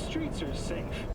streets are safe.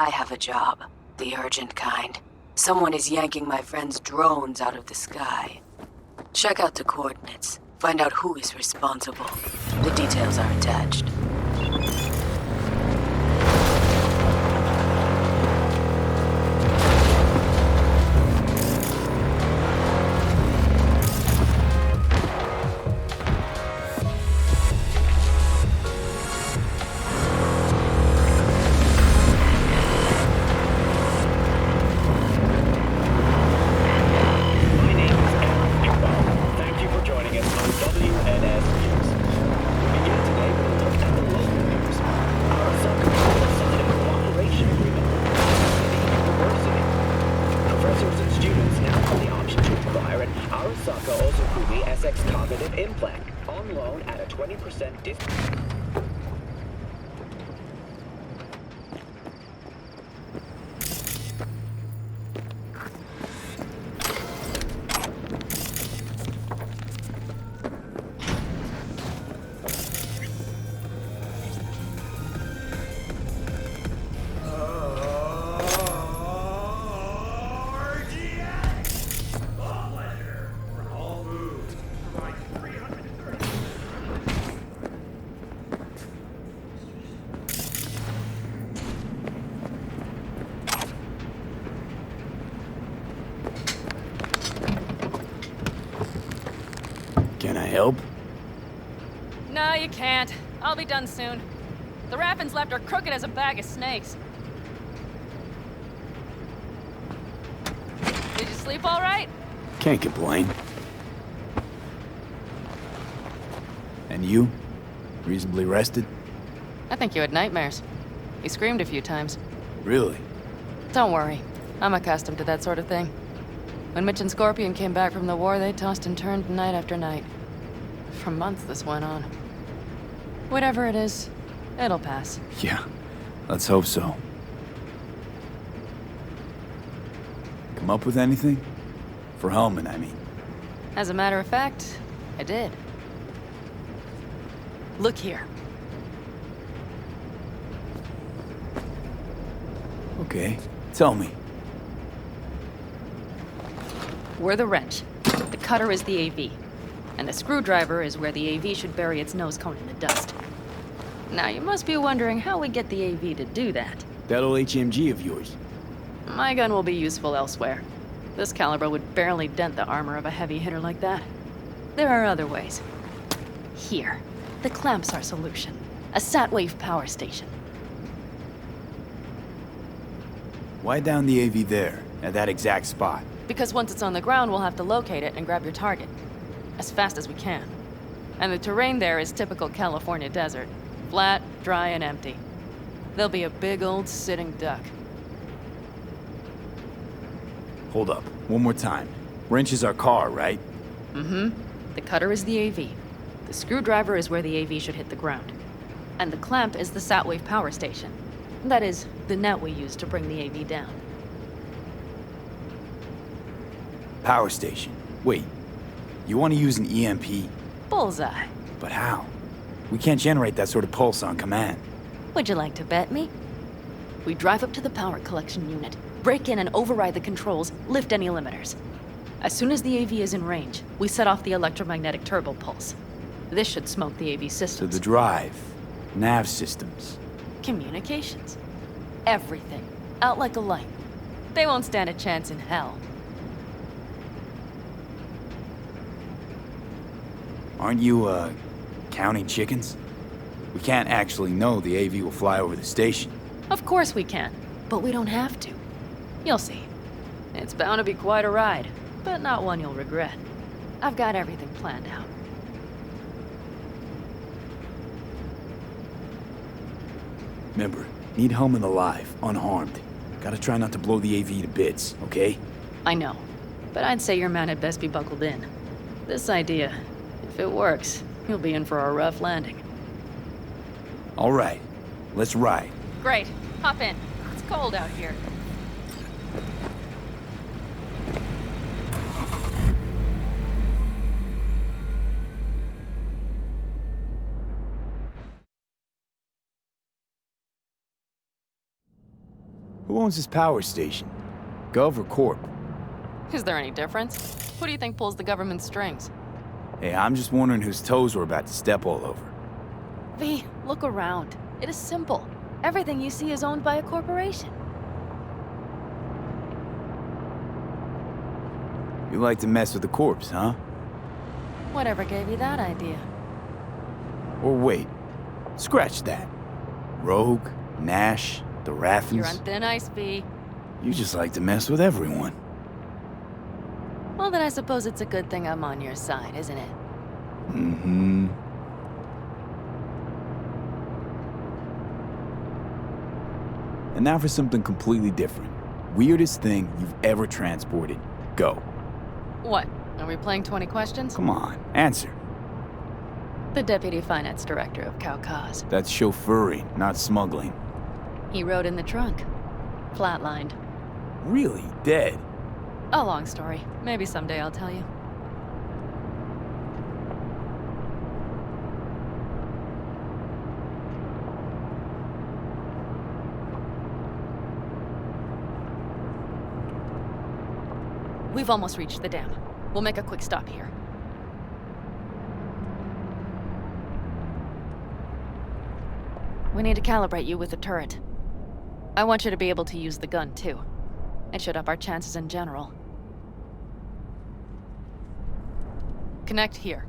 I have a job. The urgent kind. Someone is yanking my friend's drones out of the sky. Check out the coordinates. Find out who is responsible. The details are attached. Can I help? No, you can't. I'll be done soon. The raffins left are crooked as a bag of snakes. Did you sleep all right? Can't complain. And you? Reasonably rested? I think you had nightmares. You screamed a few times. Really? Don't worry. I'm accustomed to that sort of thing. When Mitch and Scorpion came back from the war, they tossed and turned night after night. For months this went on. Whatever it is, it'll pass. Yeah, let's hope so. Come up with anything? For Hellman, I mean. As a matter of fact, I did. Look here. Okay, tell me. We're the wrench. The cutter is the AV. And the screwdriver is where the AV should bury its nose cone in the dust. Now, you must be wondering how we get the AV to do that. That old HMG of yours. My gun will be useful elsewhere. This caliber would barely dent the armor of a heavy hitter like that. There are other ways. Here. The clamp's our solution. A sat-wave power station. Why down the AV there, at that exact spot? Because once it's on the ground, we'll have to locate it and grab your target. As fast as we can. And the terrain there is typical California desert. Flat, dry, and empty. There'll be a big old sitting duck. Hold up, one more time. Wrench is our car, right? Mm-hmm. The cutter is the AV. The screwdriver is where the AV should hit the ground. And the clamp is the sat-wave power station. That is, the net we use to bring the AV down. Power station. Wait, you want to use an EMP? Bullseye. But how? We can't generate that sort of pulse on command. Would you like to bet me? We drive up to the power collection unit, break in and override the controls, lift any limiters. As soon as the AV is in range, we set off the electromagnetic turbo pulse. This should smoke the AV So systems. the drive, nav systems. Communications. Everything. Out like a light. They won't stand a chance in hell. Aren't you, counting chickens? We can't actually know the AV will fly over the station. Of course we can, but we don't have to. You'll see. It's bound to be quite a ride, but not one you'll regret. I've got everything planned out. Remember, need Hellman alive, unharmed. Gotta try not to blow the AV to bits, okay? I know, but I'd say your man had best be buckled in. This idea, if it works, you'll be in for a rough landing. All right, let's ride. Great. Hop in. It's cold out here. Who owns this power station? Gov or Corp? Is there any difference? Who do you think pulls the government's strings? Hey, I'm just wondering whose toes we're about to step all over. V, look around. It is simple. Everything you see is owned by a corporation. You like to mess with the corpse, huh? Whatever gave you that idea? Or wait, scratch that. Rogue, Nash, the Raffins. You're on thin ice, V. You just like to mess with everyone. Well, then I suppose it's a good thing I'm on your side, isn't it? Mm-hmm. And now for something completely different. Weirdest thing you've ever transported. Go. What? Are we playing 20 questions? Come on, answer. The Deputy Finance Director of Kaukaz. That's chauffeuring, not smuggling. He rode in the trunk. Flatlined. Really? Dead? A long story. Maybe someday I'll tell you. We've almost reached the dam. We'll make a quick stop here. We need to calibrate you with the turret. I want you to be able to use the gun, too. It should up our chances in general. Connect here.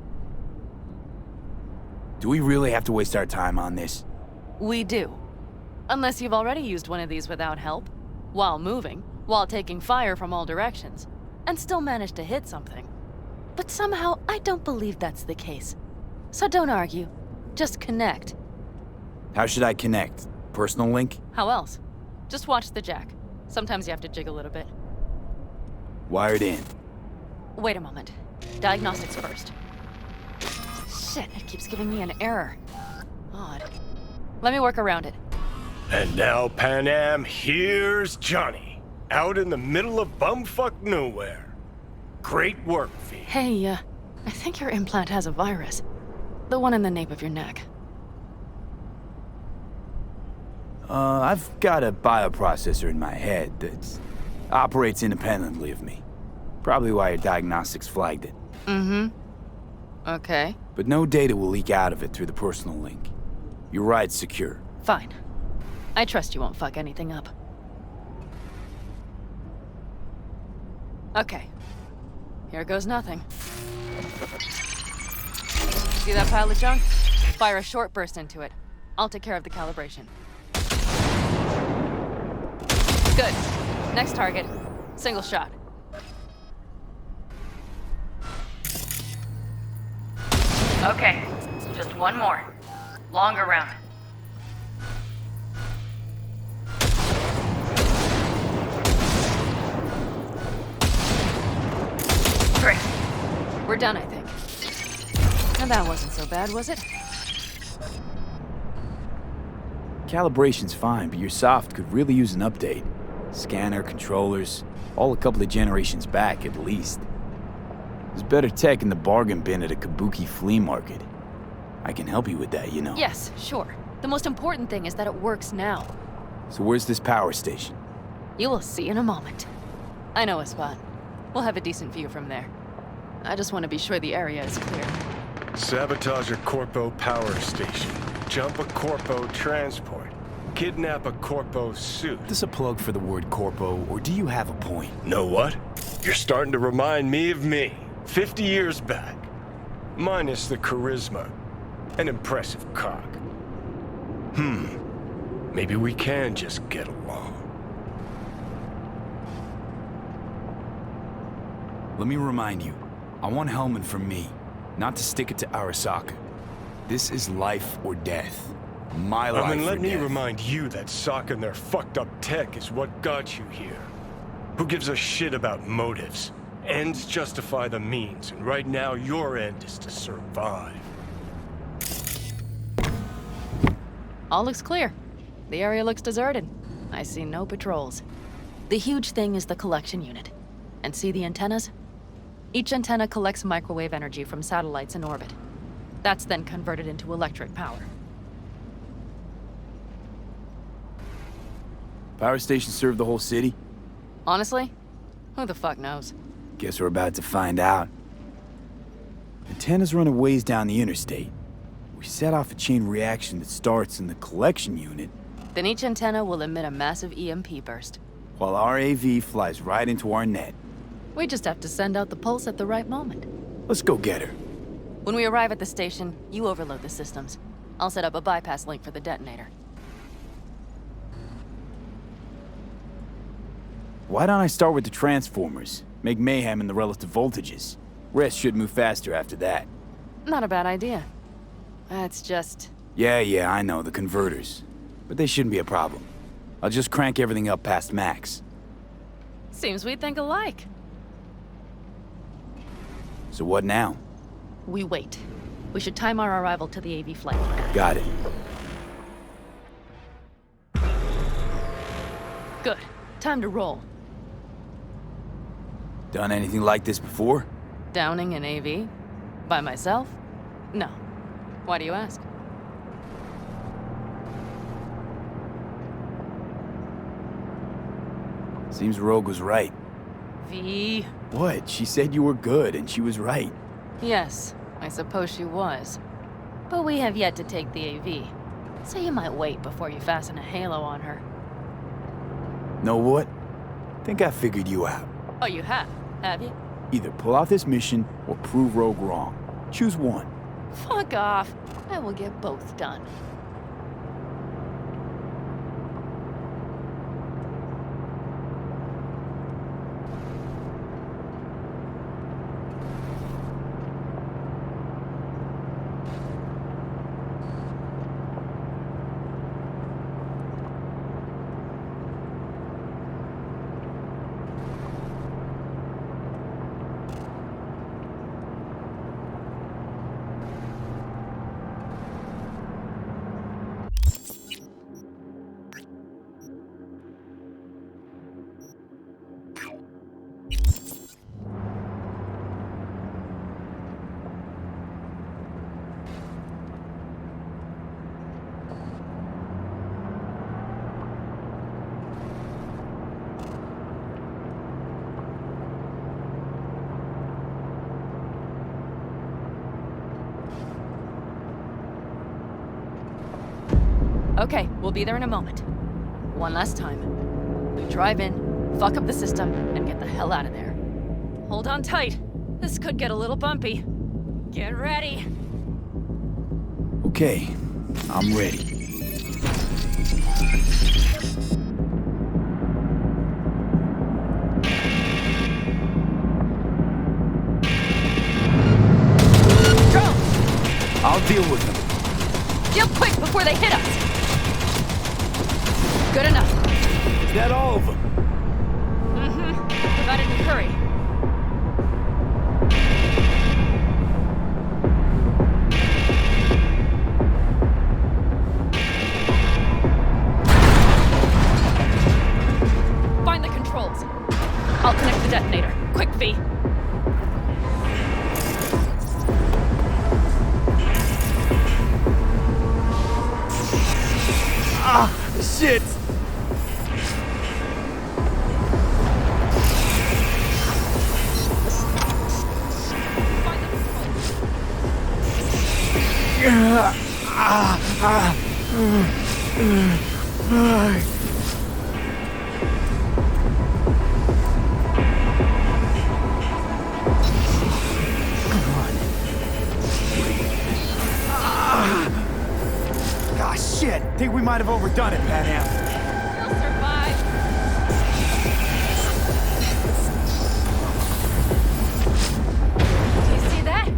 Do we really have to waste our time on this? We do. Unless you've already used one of these without help, while moving, while taking fire from all directions, and still managed to hit something. But somehow, I don't believe that's the case. So don't argue. Just connect. How should I connect? Personal link? How else? Just watch the jack. Sometimes you have to jig a little bit. Wired in. Wait a moment. Diagnostics first. Shit, it keeps giving me an error. Odd. Let me work around it. And now, Pan Am, here's Johnny. Out in the middle of bumfuck nowhere. Great work, V. Hey, I think your implant has a virus. The one in the nape of your neck. I've got a bioprocessor in my head that operates independently of me. Probably why your diagnostics flagged it. Mm-hmm. Okay. But no data will leak out of it through the personal link. Your ride's secure. Fine. I trust you won't fuck anything up. Okay. Here goes nothing. See that pile of junk? Fire a short burst into it. I'll take care of the calibration. Good. Next target. Single shot. Okay. Just one more. Longer round. Great. We're done, I think. And that wasn't so bad, was it? Calibration's fine, but your soft could really use an update. Scanner, controllers, all a couple of generations back at least. There's better tech in the bargain bin at a kabuki flea market. I can help you with that, you know. Yes, sure. The most important thing is that it works now. So where's this power station? You will see in a moment. I know a spot. We'll have a decent view from there. I just want to be sure the area is clear. Sabotage a Corpo power station. Jump a Corpo transport. Kidnap a Corpo suit. Is this a plug for the word corpo, or do you have a point? Know what? You're starting to remind me of me, 50 years back. Minus the charisma. An impressive cock. Maybe we can just get along. Let me remind you, I want Hellman from me, not to stick it to Arasaka. This is life or death. My life or death. Let me remind you that socking their fucked up tech is what got you here. Who gives a shit about motives? Ends justify the means, and right now your end is to survive. All looks clear. The area looks deserted. I see no patrols. The huge thing is the collection unit. And see the antennas? Each antenna collects microwave energy from satellites in orbit. That's then converted into electric power. Power station serve the whole city? Honestly, who the fuck knows? Guess we're about to find out. Antennas run a ways down the interstate. We set off a chain reaction that starts in the collection unit, Then each antenna will emit a massive EMP burst. while our AV flies right into our net. We just have to send out the pulse at the right moment. Let's go get her. When we arrive at the station, you overload the systems. I'll set up a bypass link for the detonator. Why don't I start with the transformers? Make mayhem in the relative voltages. Rest should move faster after that. Not a bad idea. That's just... Yeah, I know, the converters. But they shouldn't be a problem. I'll just crank everything up past max. Seems we think alike. So what now? We wait. We should time our arrival to the AV flight plan. Got it. Good. Time to roll. Done anything like this before? Downing an AV? By myself? No. Why do you ask? Seems Rogue was right. V. What? She said you were good, and she was right. Yes, I suppose she was. But we have yet to take the AV, so you might wait before you fasten a halo on her. Know what? Think I figured you out. Oh, you have you? Either pull off this mission, or prove Rogue wrong. Choose one. Fuck off. I will get both done. Okay, we'll be there in a moment. One last time. We drive in, fuck up the system, and get the hell out of there. Hold on tight. This could get a little bumpy. Get ready. Okay, I'm ready. Drones! I'll deal with them. Deal quick before they hit us! Good enough. Is that all of them? Mm-hmm. Provided we hurry. Find the controls. I'll connect the detonator. Quick, V. Ah, shit! Find the controls. Ah, shit! Think we might have overdone it, Pan Am. We'll survive. Do you see that?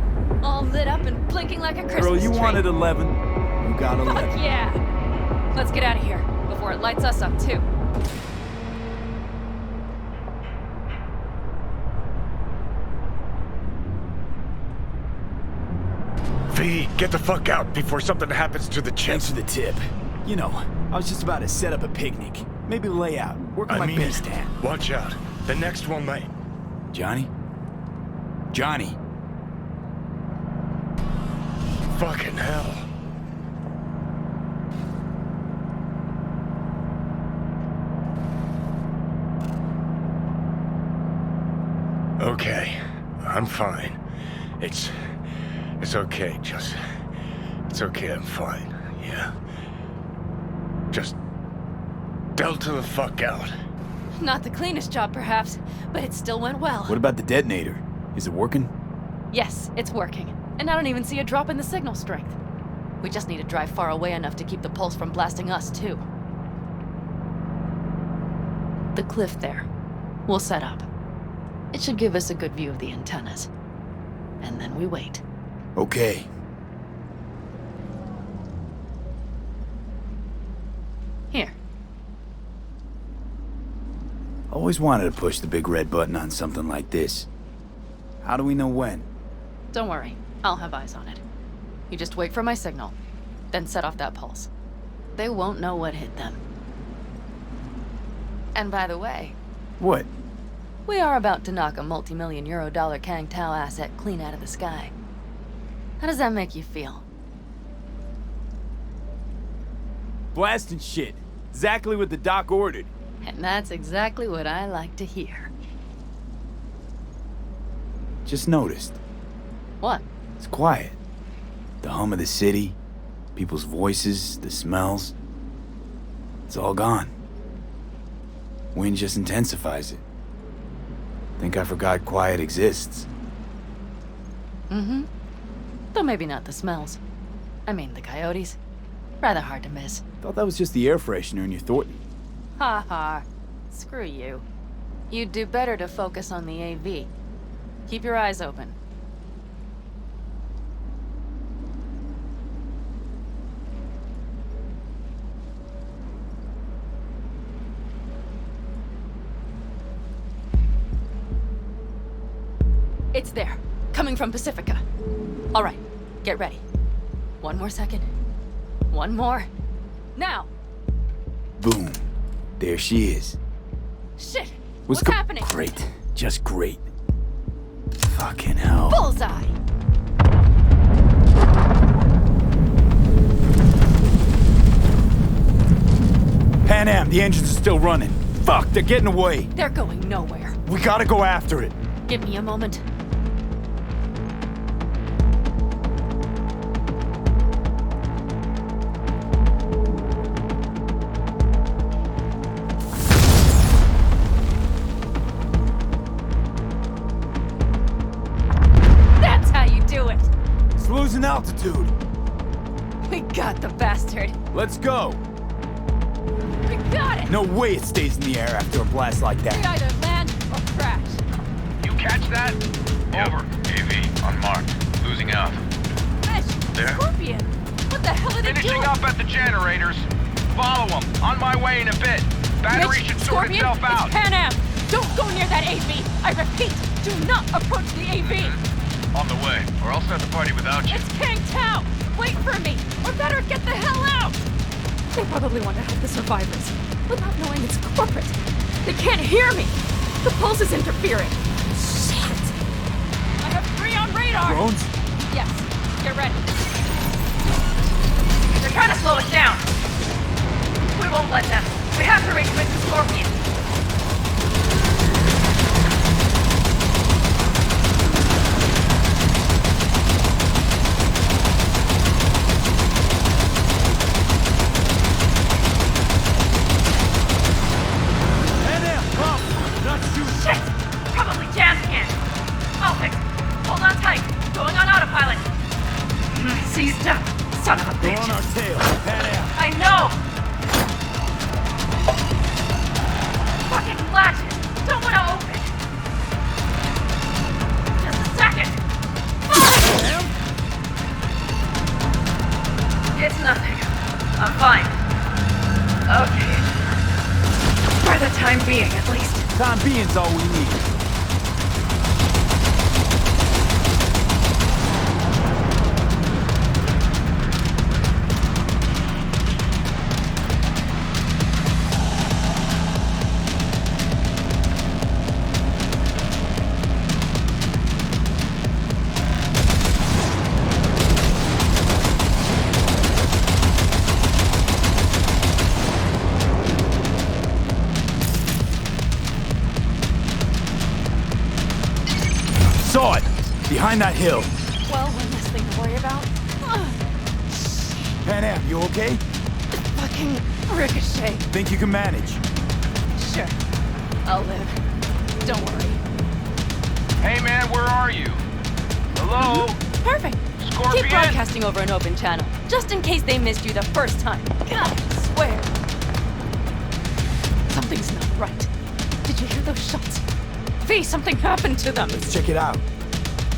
All lit up and blinking like a Christmas Girl, you tree. wanted 11. You got 11. Fuck yeah! Let's get out of here before it lights us up too. V, get the fuck out before something happens to the chip. Thanks for the tip. You know, I was just about to set up a picnic. Maybe lay out, work on my base tan. Watch out. The next one might. Johnny? Johnny? Fucking hell. Find the controls. fine. It's okay, just... It's okay, I'm fine, yeah? Just... Delta the fuck out. Not the cleanest job, perhaps, but it still went well. What about the detonator? Is it working? Yes, it's working. And I don't even see a drop in the signal strength. We just need to drive far away enough to keep the pulse from blasting us, too. The cliff there. We'll set up. It should give us a good view of the antennas. And then we wait. Okay. Here. Always wanted to push the big red button on something like this. How do we know when? Don't worry. I'll have eyes on it. You just wait for my signal, then set off that pulse. They won't know what hit them. And by the way, What? we are about to knock a multi-million euro dollar Kang Tao asset clean out of the sky. How does that make you feel? Blasting shit. Exactly what the doc ordered. And that's exactly what I like to hear. Just noticed. What? It's quiet. The hum of the city, people's voices, the smells. It's all gone. Wind just intensifies it. Think I forgot quiet exists. Mm-hmm. Though maybe not the smells. I mean, the coyotes. Rather hard to miss. Thought that was just the air freshener in your Thornton. Ha ha. Screw you. You'd do better to focus on the AV. Keep your eyes open. It's there. Coming from Pacifica. All right. Get ready. One more second. One more. Now! Boom. There she is. Shit! What's happening? Great. Just great. Fucking hell. Bullseye! Pan Am, the engines are still running. Fuck, they're getting away. They're going nowhere. We gotta go after it. Give me a moment. That's how you do it! It's losing altitude. We got the bastard. Let's go. We got it! No way it stays in the air after a blast like We that. either land or crash. You catch that? Over. AV, unmarked. Losing out. Ash, There? Scorpion! What the hell are they Finishing doing? up at the generators. Follow them. On my way in a bit. Battery Mitch, should sort Scorpion, itself out. It's Pan Am! Don't go near that AV! I repeat, do not approach the AV! On the way, or I'll start the party without you. It's Kang Tao! Wait for me! Or better, get the hell out! They probably want to help the survivors, without knowing it's corporate. They can't hear me! The pulse is interfering. Shit! I have 3 on radar! Drones? Yes, get ready. They're trying to slow us down. We won't let them. We have to reach Mr. Scorpion. Pan Am, come! Not shooting. Shit! Probably jam can. I'll fix it. Hold on tight. Going on autopilot. Seized up. Son of a We're bitch. on our tail. Pan Am. I know! Fucking latches! Don't want to open! Just a second! Pan? It's nothing. I'm fine. Okay. For the time being, at least. Time being's all we need. Behind that hill. Well, one less thing to worry about. Pan Am, you okay? Fucking ricochet. Think you can manage? Sure. I'll live. Don't worry. Hey man, where are you? Hello? Perfect. Scorpion? Keep broadcasting over an open channel, just in case they missed you the first time. God, I swear. Something's not right. Did you hear those shots? V, something happened to them. Let's check it out.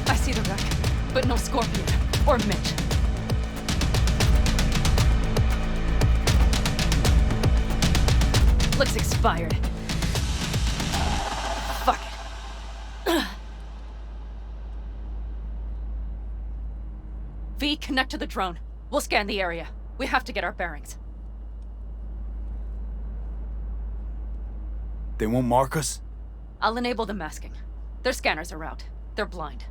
I see the wreck, but no Scorpion or Mitch. Looks expired. Fuck it. V, connect to the drone. We'll scan the area. We have to get our bearings. They won't mark us? I'll enable the masking. Their scanners are out. They're blind.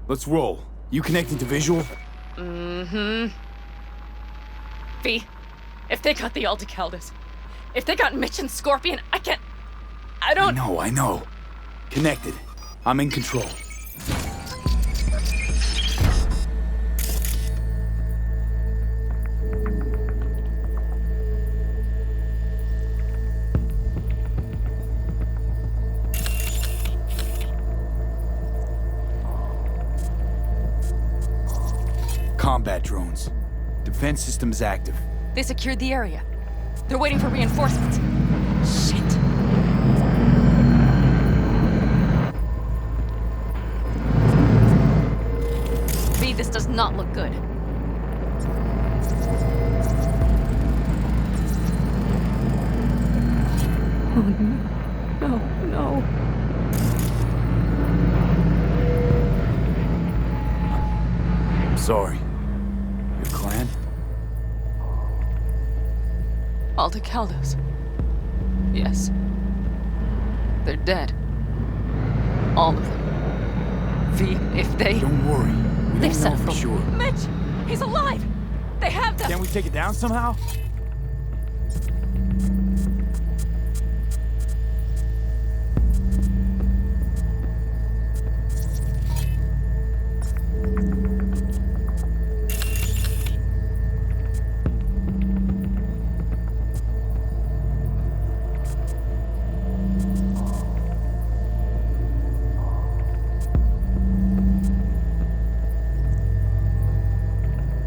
Let's roll. You connecting to visual? Mm-hmm. V, if they got the Aldecaldos, if they got Mitch and Scorpion, I don't... I know. Connected. I'm in control. Combat drones. Defense systems active. They secured the area. They're waiting for reinforcements. Shit. V, this does not look good. Oh, no. No. I'm sorry. Your clan? Aldecaldos. Yes. They're dead. All of them. V, if they... Don't worry. We They've don't set know up for the... sure. Mitch! He's alive! They have them! Can't we take it down somehow?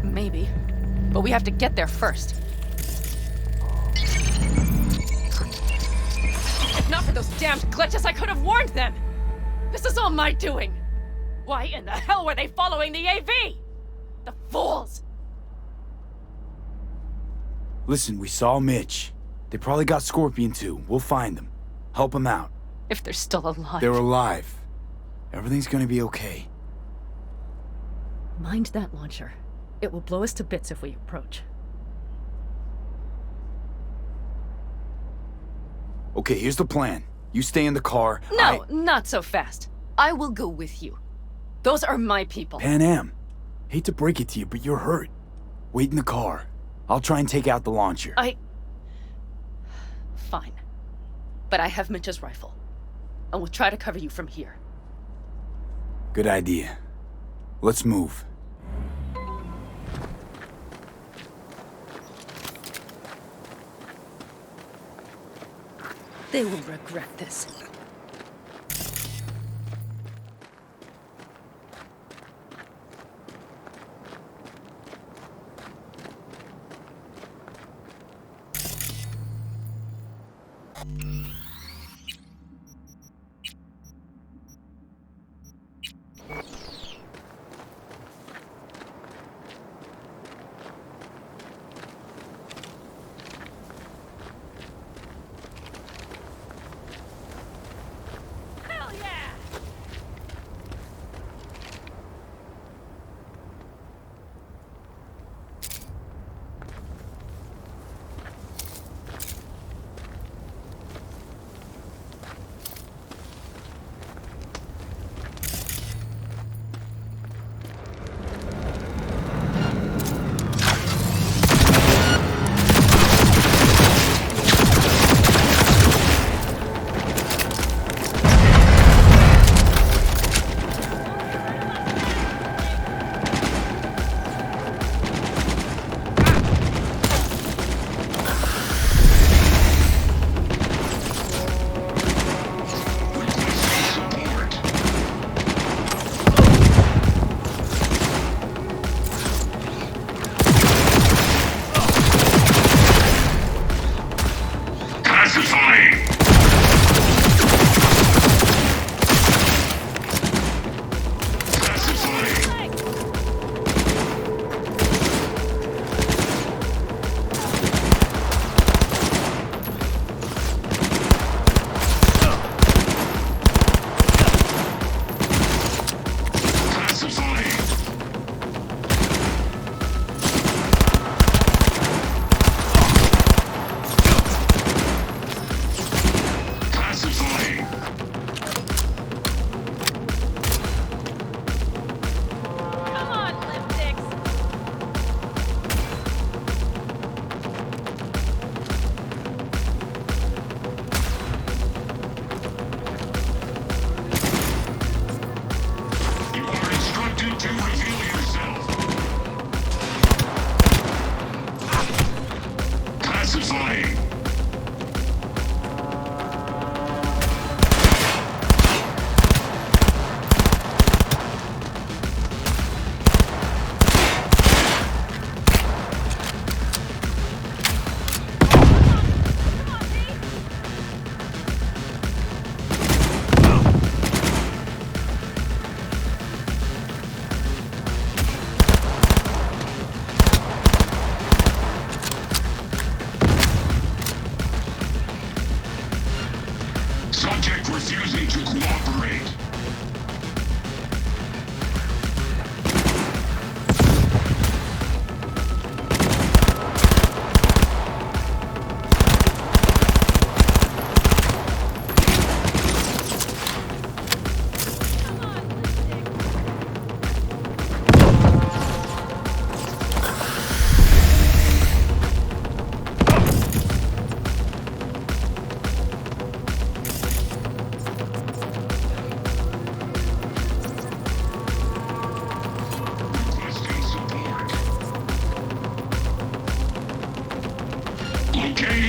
Maybe. But we have to get there first. If not for those damned glitches, I could have warned them! This is all my doing! Why in the hell were they following the AV? The fools! Listen, we saw Mitch. They probably got Scorpion too. We'll find them. Help them out. If they're still alive. They're alive. Everything's gonna be okay. Mind that launcher. It will blow us to bits if we approach. Okay, here's the plan. You stay in the car. No, not so fast. I will go with you. Those are my people. Pan Am. Hate to break it to you, but you're hurt. Wait in the car. I'll try and take out the launcher. Fine. But I have Mitch's rifle. And we'll try to cover you from here. Good idea. Let's move. They will regret this.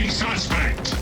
Enemy suspect!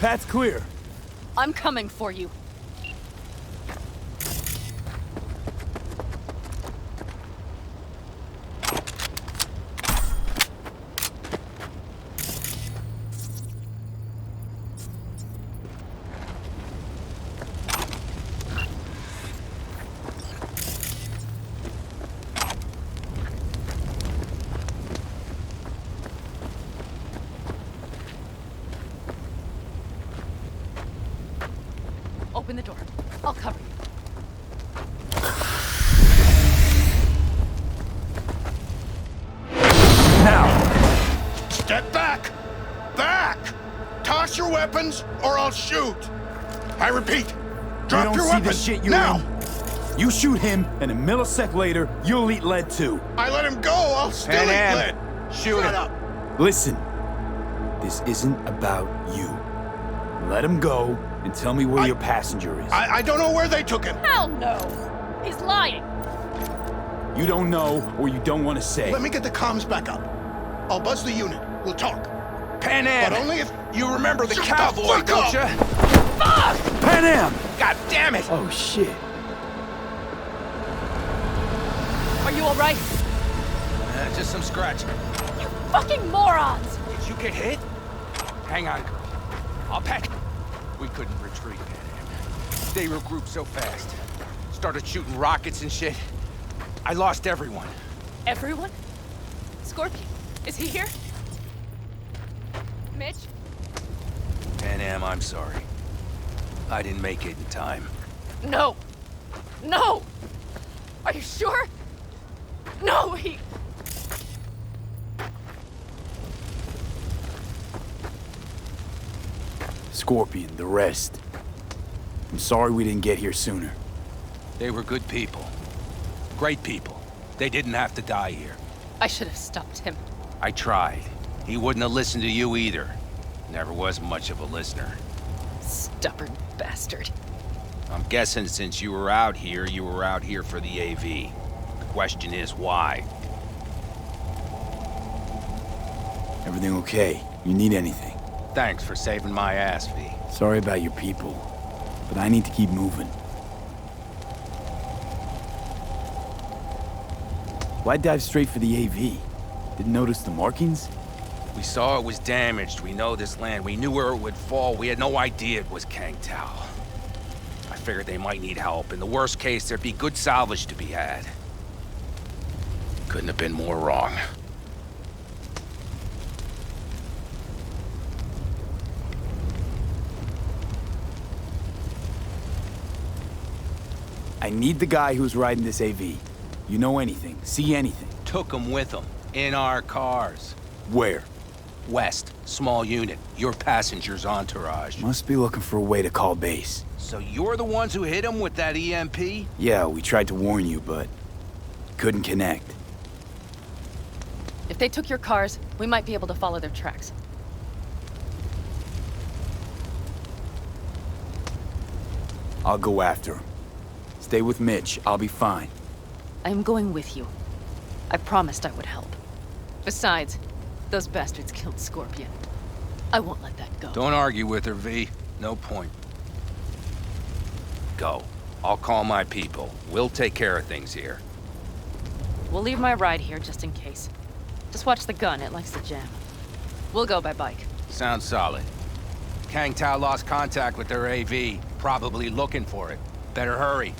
Path's clear. I'm coming for you. Open the door. I'll cover you. Now! Step back! Back! Toss your weapons, or I'll shoot! I repeat, drop you don't your see weapons, the shit you're now! in? You shoot him, and a millisecond later, you'll eat lead too. I let him go, I'll still eat Pan lead! Am, shoot Shut him. up! Listen, this isn't about you. Let him go, and tell me where your passenger is. I don't know where they took him! Hell no! He's lying! You don't know, or you don't want to say. Let me get the comms back up. I'll buzz the unit, we'll talk. Pan Am! But only if... You remember the Shut cowboy, fuck don't up! you? Fuck! Pan Am! God damn it! Oh, shit. Are you alright? Just some scratching. You fucking morons! Did you get hit? Hang on, girl. I'll patch. We couldn't retreat, Pan Am. They regrouped so fast. Started shooting rockets and shit. I lost everyone. Everyone? Scorpion, is he here? Mitch? Pan Am, I'm sorry. I didn't make it in time. No! No! Are you sure? No, he... Scorpion, the rest. I'm sorry we didn't get here sooner. They were good people. Great people. They didn't have to die here. I should have stopped him. I tried. He wouldn't have listened to you either. Never was much of a listener. Stubborn bastard. I'm guessing since you were out here for the AV. The question is why? Everything okay? You need anything? Thanks for saving my ass, V. Sorry about your people, but I need to keep moving. Why dive straight for the AV? Didn't notice the markings? We saw it was damaged. We know this land. We knew where it would fall. We had no idea it was Kang Tao. I figured they might need help. In the worst case, there'd be good salvage to be had. Couldn't have been more wrong. I need the guy who's riding this AV. You know anything? See anything? Took him with them. In our cars. Where? West. Small unit. Your passenger's entourage. Must be looking for a way to call base. So you're the ones who hit him with that EMP? Yeah, we tried to warn you, but couldn't connect. If they took your cars, we might be able to follow their tracks. I'll go after him. Stay with Mitch. I'll be fine. I am going with you. I promised I would help. Besides, those bastards killed Scorpion. I won't let that go. Don't argue with her, V. No point. Go. I'll call my people. We'll take care of things here. We'll leave my ride here just in case. Just watch the gun, it likes to jam. We'll go by bike. Sounds solid. Kang Tao lost contact with their AV. Probably looking for it. Better hurry.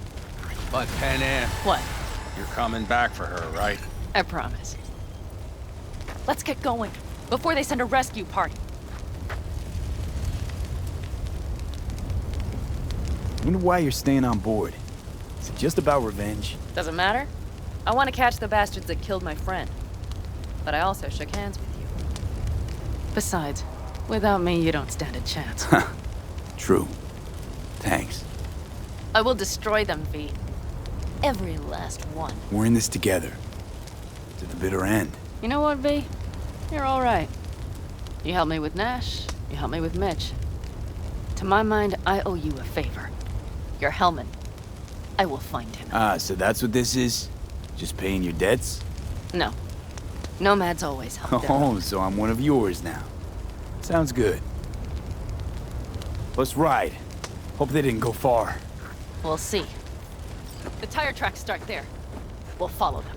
But Pan Am, What? you're coming back for her, right? I promise. Let's get going, before they send a rescue party. Wonder why you're staying on board. Is it just about revenge? Doesn't matter. I want to catch the bastards that killed my friend. But I also shook hands with you. Besides, without me, you don't stand a chance. True. Thanks. I will destroy them, V. Every last one. We're in this together. To the bitter end. You know what, V? You're all right. You helped me with Nash. You helped me with Mitch. To my mind, I owe you a favor. Your helmet. I will find him. Ah, so that's what this is? Just paying your debts? No. Nomads always help. Oh, so I'm one of yours now. Sounds good. Let's ride. Hope they didn't go far. We'll see. The tire tracks start there. We'll follow them.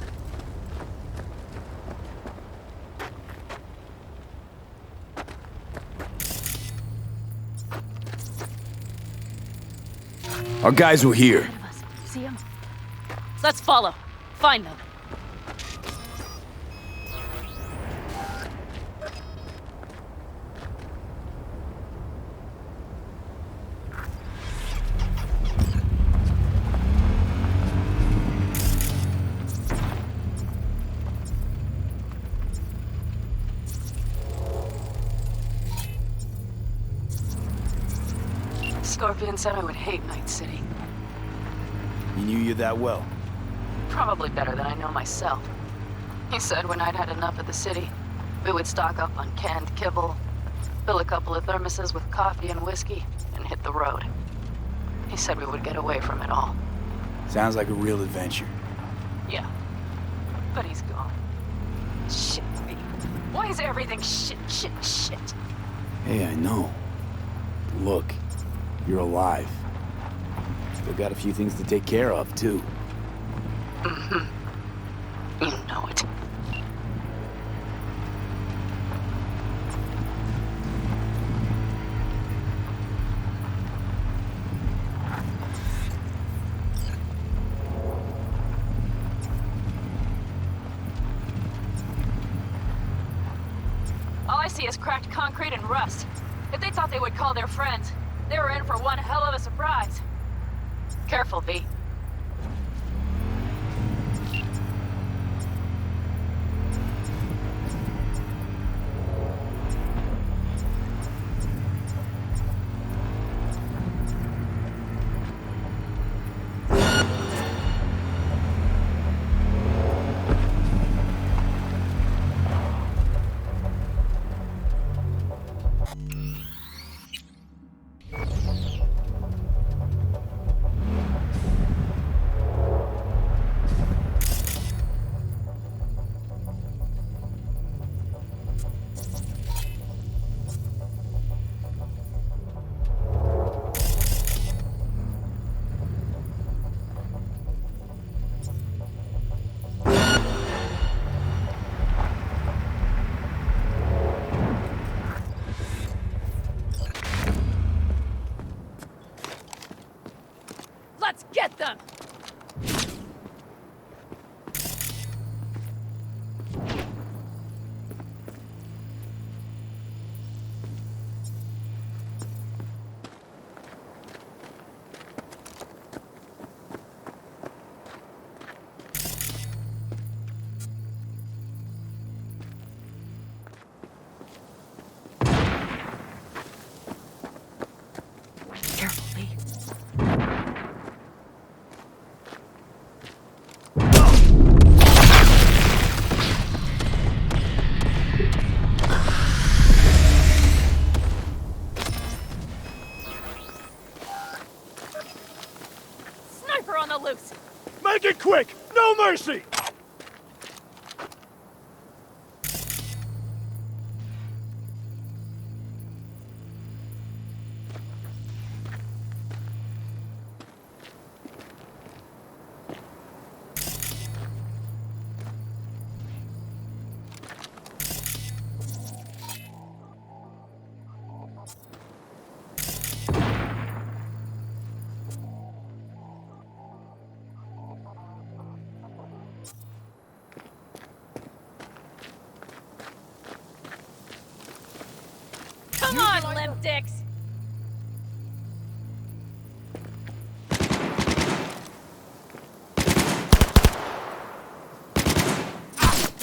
Our guys were here. See them? Let's follow. Find them. Scorpion said I would hate Night City. He knew you that well. Probably better than I know myself. He said when I'd had enough of the city, we would stock up on canned kibble, fill a couple of thermoses with coffee and whiskey, and hit the road. He said we would get away from it all. Sounds like a real adventure. Yeah. But he's gone. Shit, me. Why is everything shit, shit, shit? Hey, I know. Look, you're alive. Still got a few things to take care of, too. Mm-hmm. You know it. All I see is cracked concrete and rust. If they thought they would call their friends, they were in for one hell of a surprise. Careful, V. Let's get them! Careful, V. Sniper on the loose! Make it quick! No mercy! Come on, limp dicks!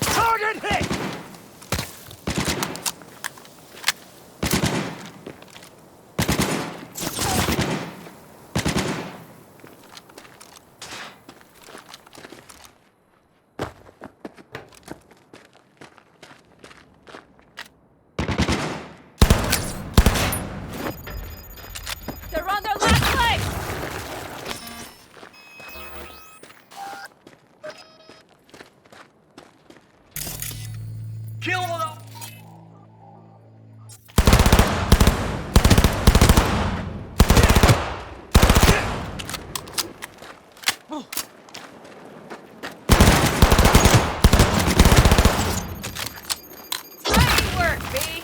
Target hit! They're on their last leg! Kill them! Great work, V!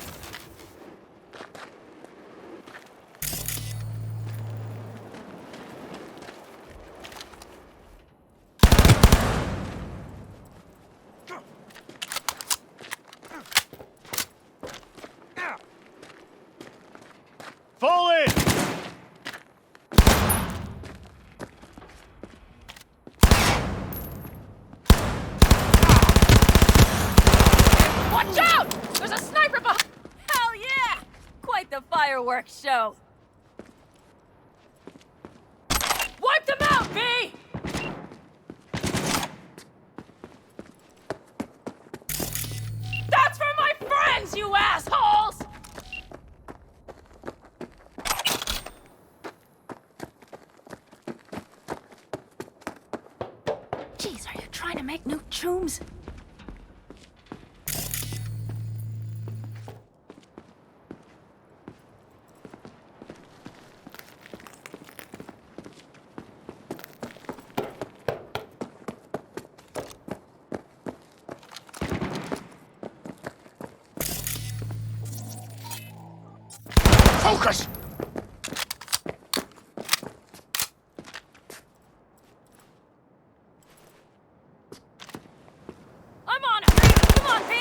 Fall in! Watch out! There's a sniper behind! Hell yeah! Quite the fireworks show. Wipe them out, V! That's for my friends, you assholes! Jeez, are you trying to make new chooms? Focus! I'm on it! Come on, V!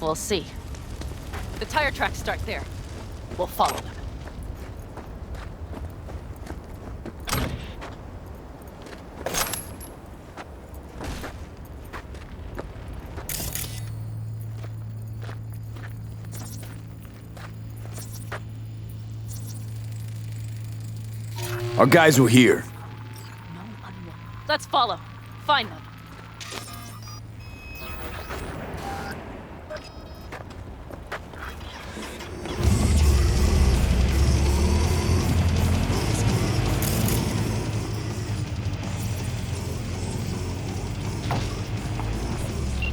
We'll see. The tire tracks start there. We'll follow them. Our guys were here. Let's follow. Find them.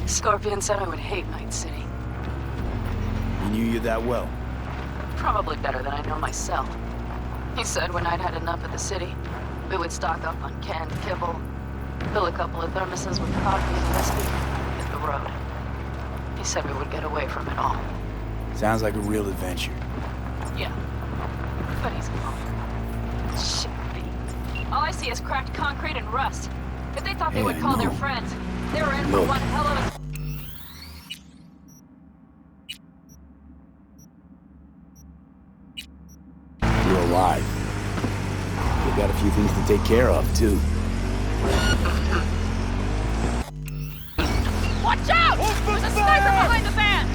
Scorpion said I would hate Night City. He knew you that well. Probably better than I know myself. He said when I'd had enough of the city, we would stock up on canned kibble, fill a couple of thermoses with coffee and whiskey, hit the road. He said we would get away from it all. Sounds like a real adventure. Yeah. But he's gone. Shit. All I see is cracked concrete and rust. If they thought they would Yeah, call I their know. friends, they were in for Look. one hell of a... You're alive. We got a few things to take care of, too. Watch out! There's a sniper behind the van!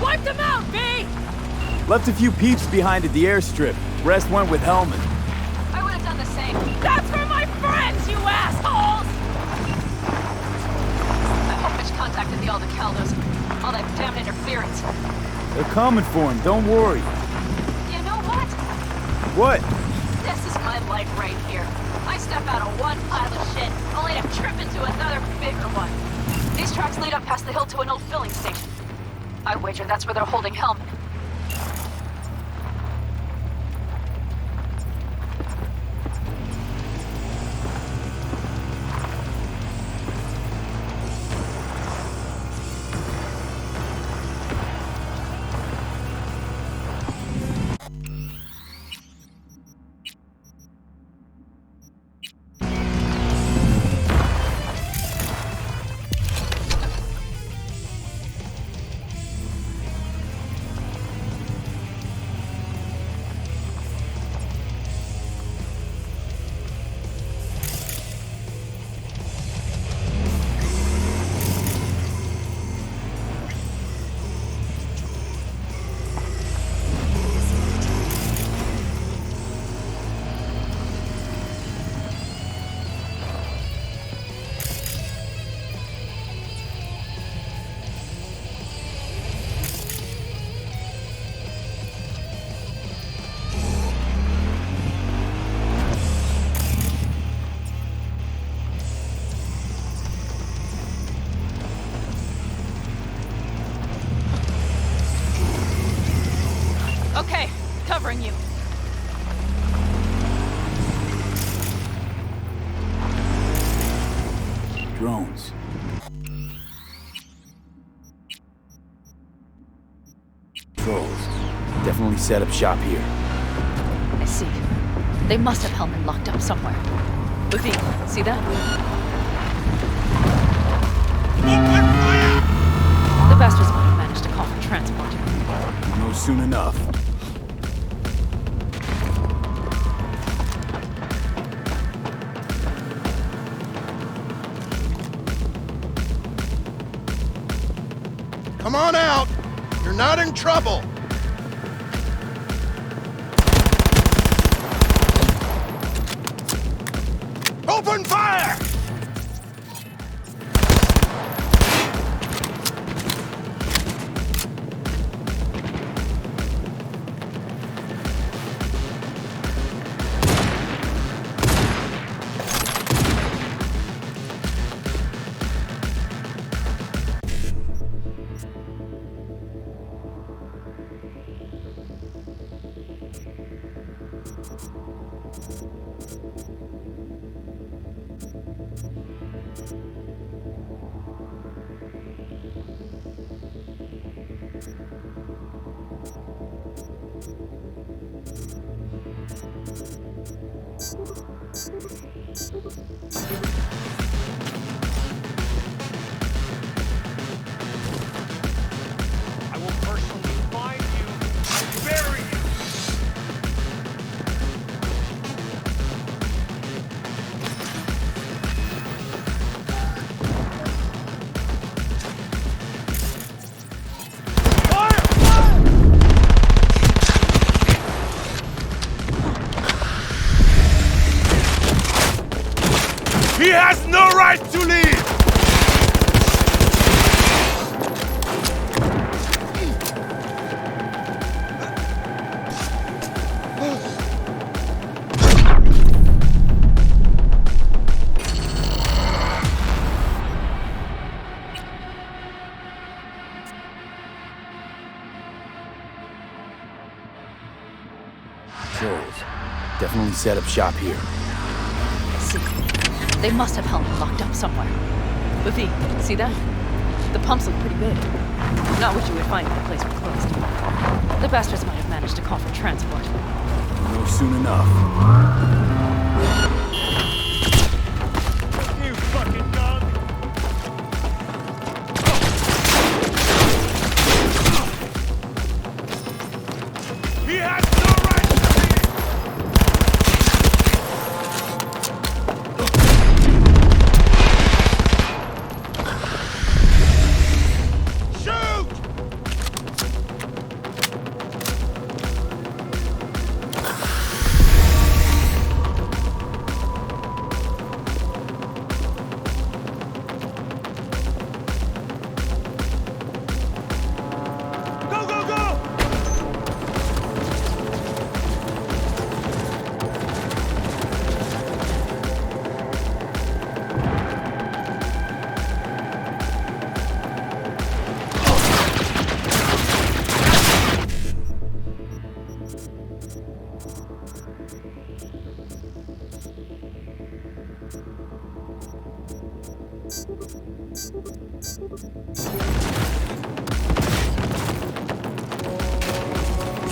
Wipe them out, V! Left a few peeps behind at the airstrip. Rest went with Hellman. I would have done the same. That's for my friends, you assholes! I hope Mitch contacted the Aldecaldos. All that damn interference. They're coming for him, don't worry. You know what? What? This is my life right here. I step out of one pile of shit, only to trip into another bigger one. These tracks lead up past the hill to an old filling station. I wager that's where they're holding Hellman. Okay, covering you. Drones. Trolls. Definitely set up shop here. I see. They must have Hellman locked up somewhere. Luffy, see that? The bastards might have managed to call for transport. You know soon enough. Come on out! You're not in trouble! Open fire! has no right to leave! Controls. Definitely set up shop here. See, they must have Hellman locked up somewhere. But V, see that? The pumps look pretty big. Not what you would find if the place were closed. The bastards might have managed to call for transport. No soon enough. You fucking dog! He has no right to leave! Shoot! Go, go, go!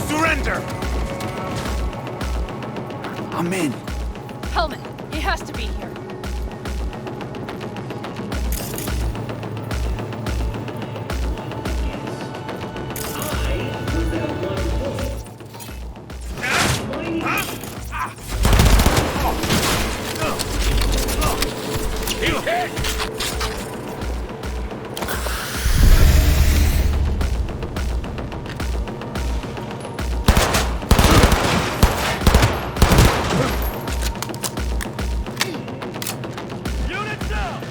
Surrender! I'm in. Hellman, he has to be here. He hit! Unit down!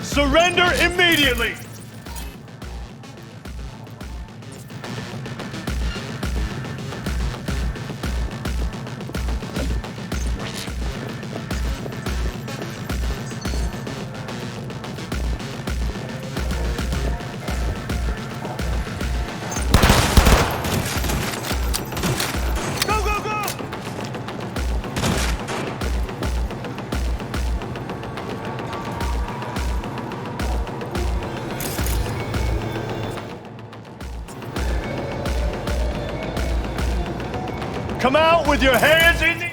Surrender immediately! Go, go, go! Come out with your hands in the...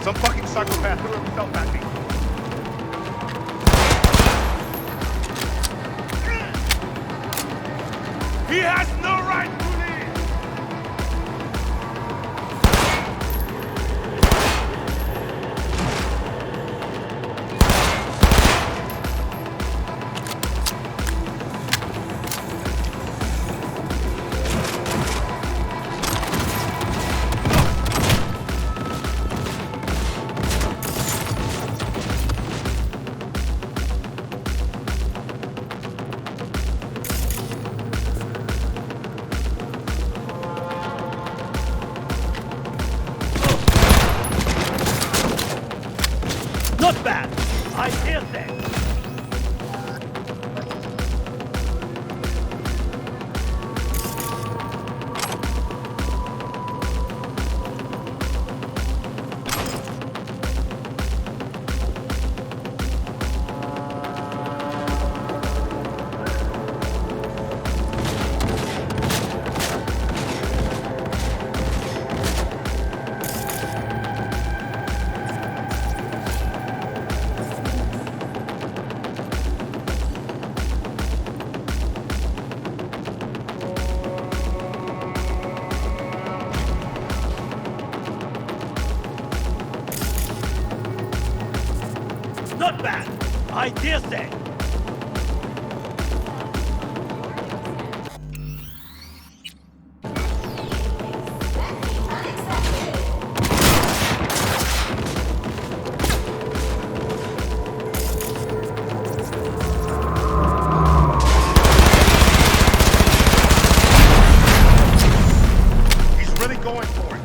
Some fucking psychopath threw himself at me. He has no right to leave! Not bad! I hear things! Not bad, I dare say. He's really going for it.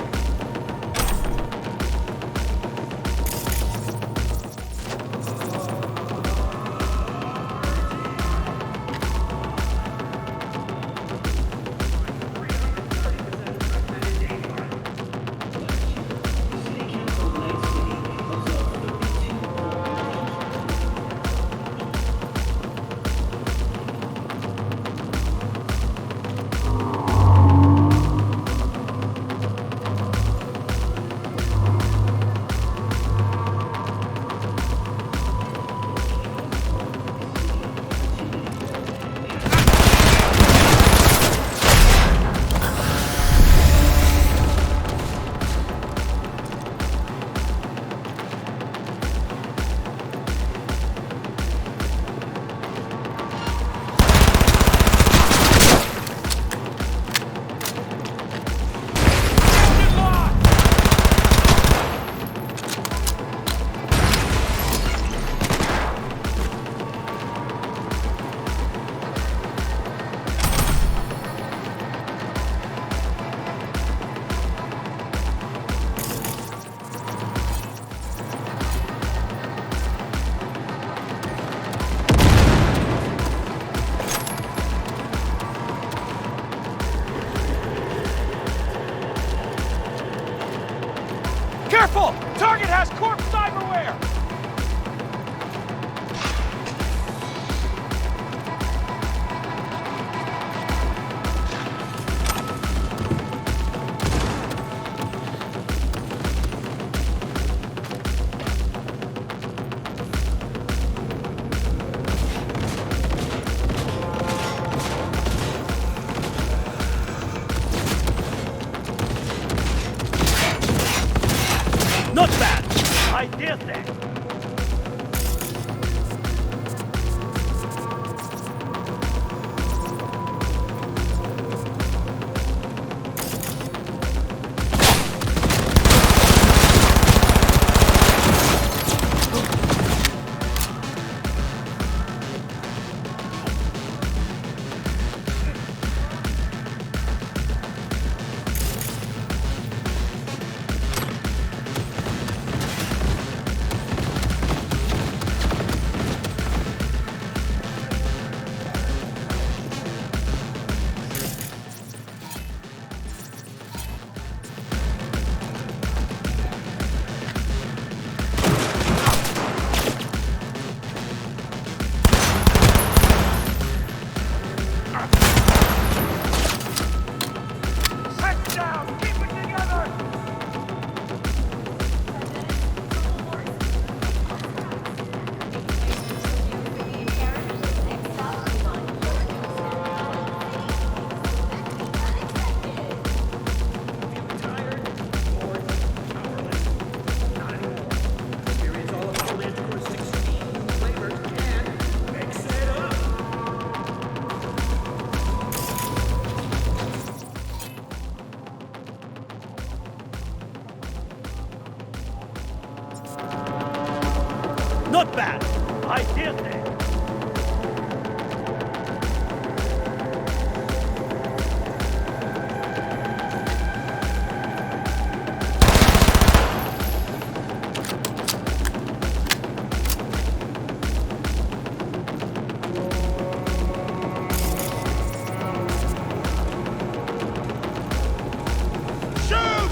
Careful! Target has corp cyberware! Not bad! I dare say! Heads down! Keep it together! Not bad! I dare say! Shoot!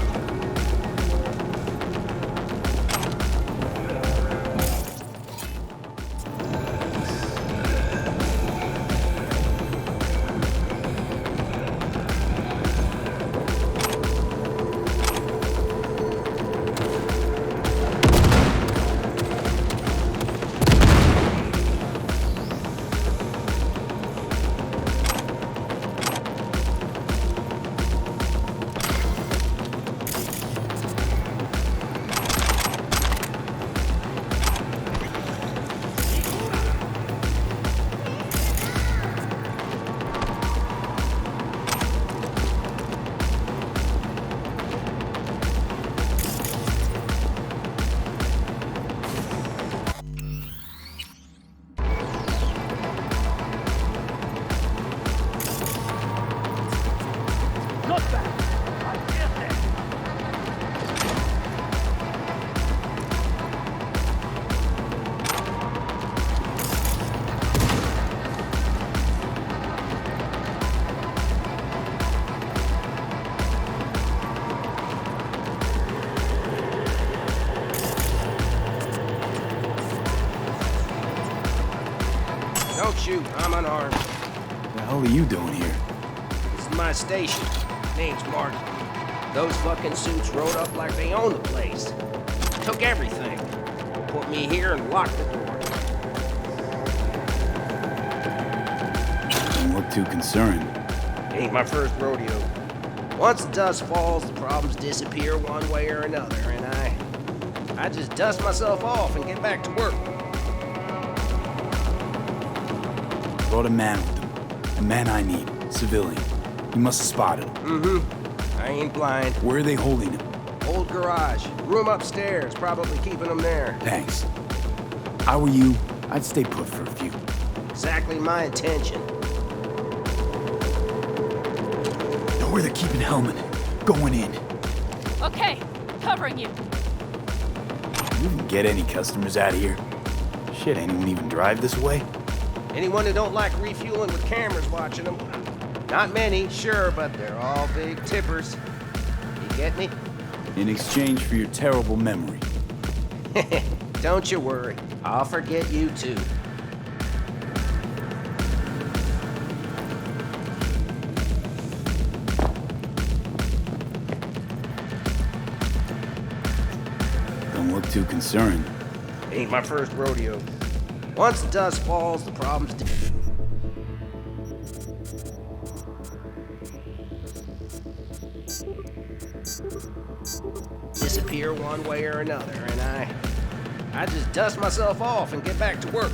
shoot. I'm unarmed. What the hell are you doing here? This is my station. Name's Mark. Those fucking suits rode up like they own the place. Took everything. Put me here and locked the door. Don't look too concerned. Ain't my first rodeo. Once the dust falls, the problems disappear one way or another, and I just dust myself off and get back to work. Brought a man with them. A man I need. Civilian. You must have spotted him. Mm-hmm. I ain't blind. Where are they holding him? Old garage. Room upstairs. Probably keeping them there. Thanks. If I were you, I'd stay put for a few. Exactly my intention. Know where they're keeping Hellman. Going in. Okay, covering you. You even get any customers out of here? Shit, anyone even drive this way? Anyone who don't like refueling with cameras watching them. Not many, sure, but they're all big tippers. You get me? In exchange for your terrible memory. Don't you worry. I'll forget you too. Don't look too concerned. Ain't my first rodeo. Once the dust falls, the problems disappear one way or another, and I just dust myself off and get back to work.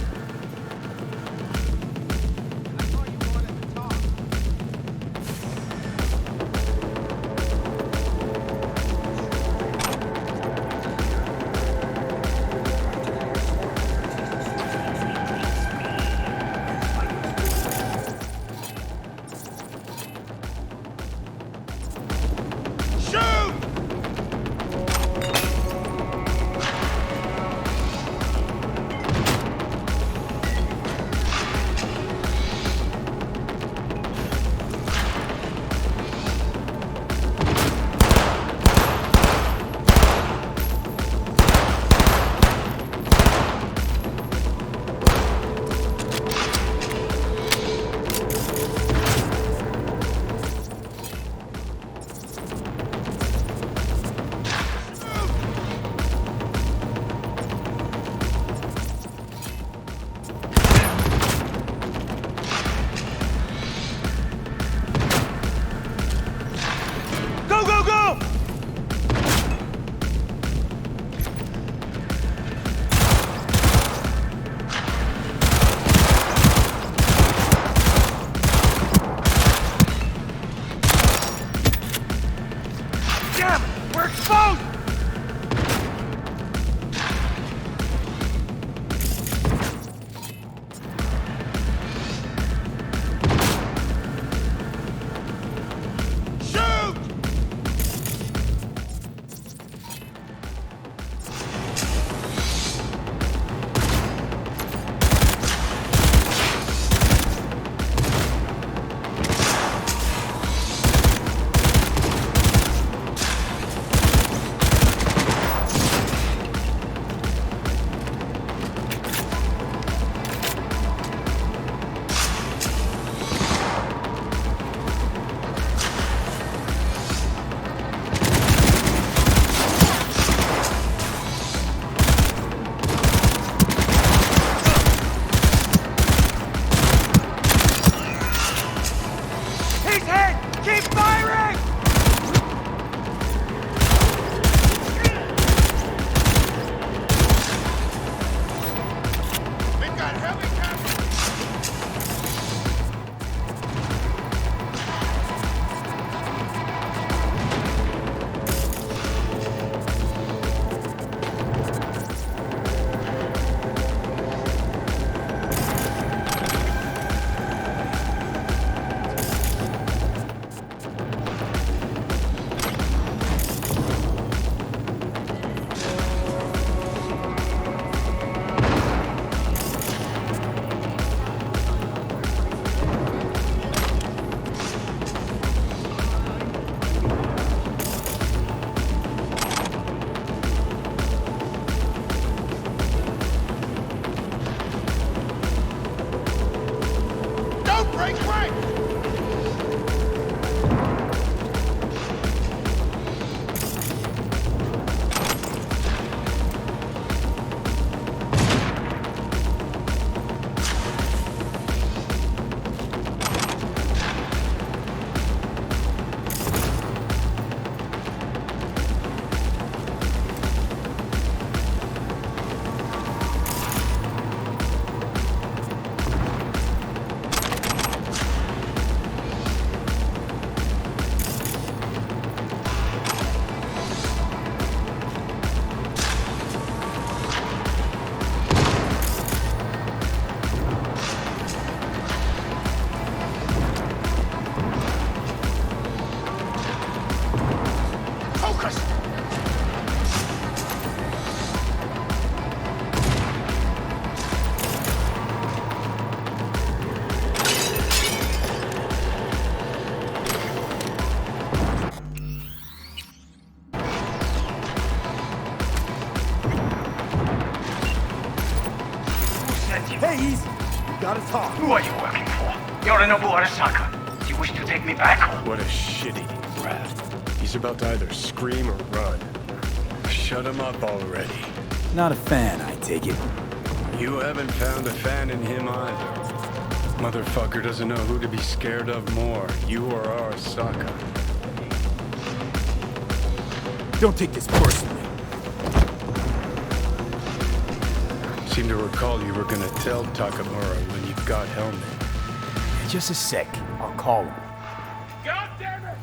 Hey, easy. We gotta talk. Who are you working for? Yorinobu Arasaka. Do you wish to take me back home? What a shit-eating brat. He's about to either scream or run. Shut him up already. Not a fan, I take it. You haven't found a fan in him either. Motherfucker doesn't know who to be scared of more, you or Arasaka. Don't take this personally. Seem to recall you were gonna tell Takamura when you got Helmet. Just a sec. I'll call him. God damn it!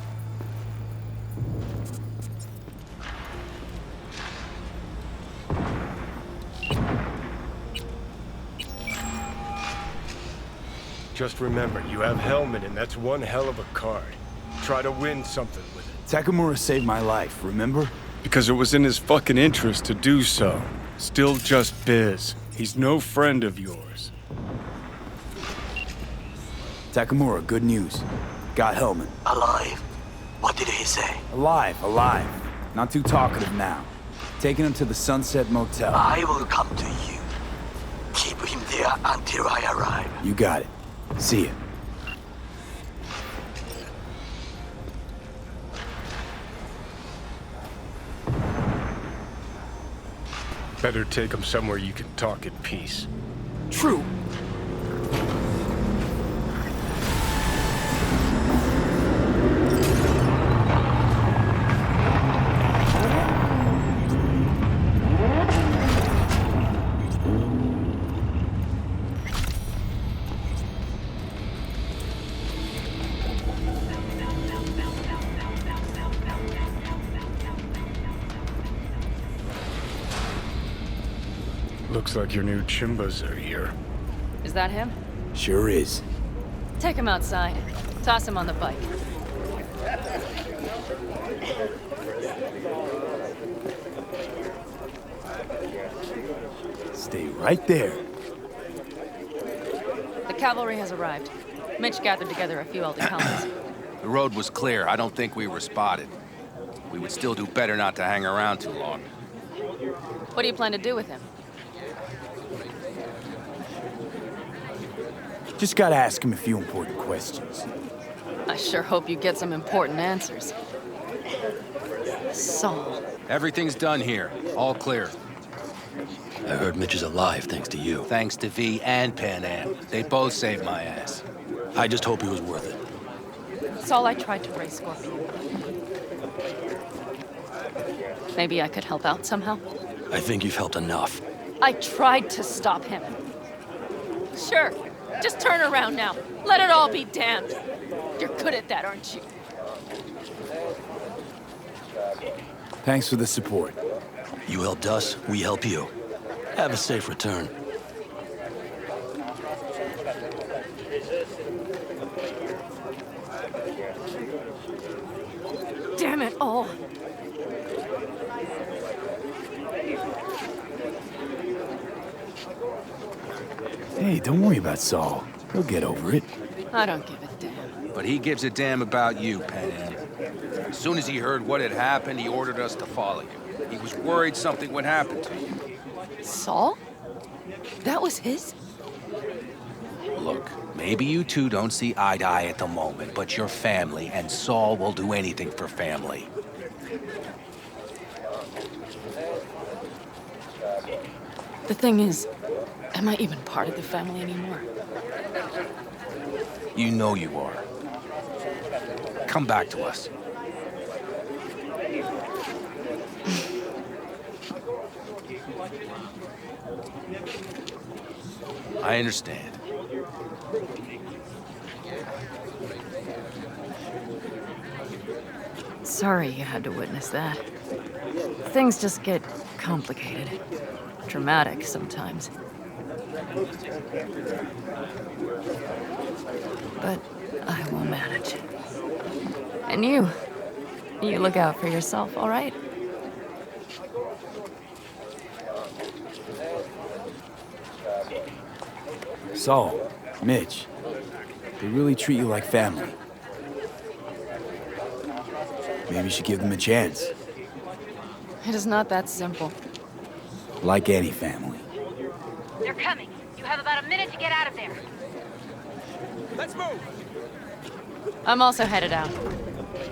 Just remember, you have Helmet and that's one hell of a card. Try to win something with it. Takamura saved my life, remember? Because it was in his fucking interest to do so. Still just biz. He's no friend of yours. Takamura, good news. Got Hellman. Alive? What did he say? Alive, alive. Not too talkative now. Taking him to the Sunset Motel. I will come to you. Keep him there until I arrive. You got it. See ya. Better take him somewhere you can talk in peace. True. Looks like your new Chimbas are here. Is that him? Sure is. Take him outside. Toss him on the bike. Stay right there. The cavalry has arrived. Mitch gathered together a few Elder colonies. The road was clear. I don't think we were spotted. We would still do better not to hang around too long. What do you plan to do with him? Just gotta ask him a few important questions. I sure hope you get some important answers. Saul. Everything's done here. All clear. I heard Mitch is alive thanks to you. Thanks to V and Pan Am. They both saved my ass. I just hope he was worth it. Saul, I tried to raise Scorpion. Maybe I could help out somehow? I think you've helped enough. I tried to stop him. Sure. Just turn around now. Let it all be damned. You're good at that, aren't you? Thanks for the support. You helped us, we help you. Have a safe return. Damn it all. Hey, don't worry about Saul. He'll get over it. I don't give a damn. But he gives a damn about you, Pan Am. As soon as he heard what had happened, he ordered us to follow you. He was worried something would happen to you. Saul? That was his? Look, maybe you two don't see eye to eye at the moment, but you're family, and Saul will do anything for family. The thing is, am I even part of the family anymore? You know you are. Come back to us. I understand. Sorry you had to witness that. Things just get complicated. Dramatic sometimes. But I will manage. And you look out for yourself, all right? Saul, Mitch, they really treat you like family. Maybe you should give them a chance. It is not that simple. Like any family. They're coming. You You have about a minute to get out of there. Let's move! I'm also headed out.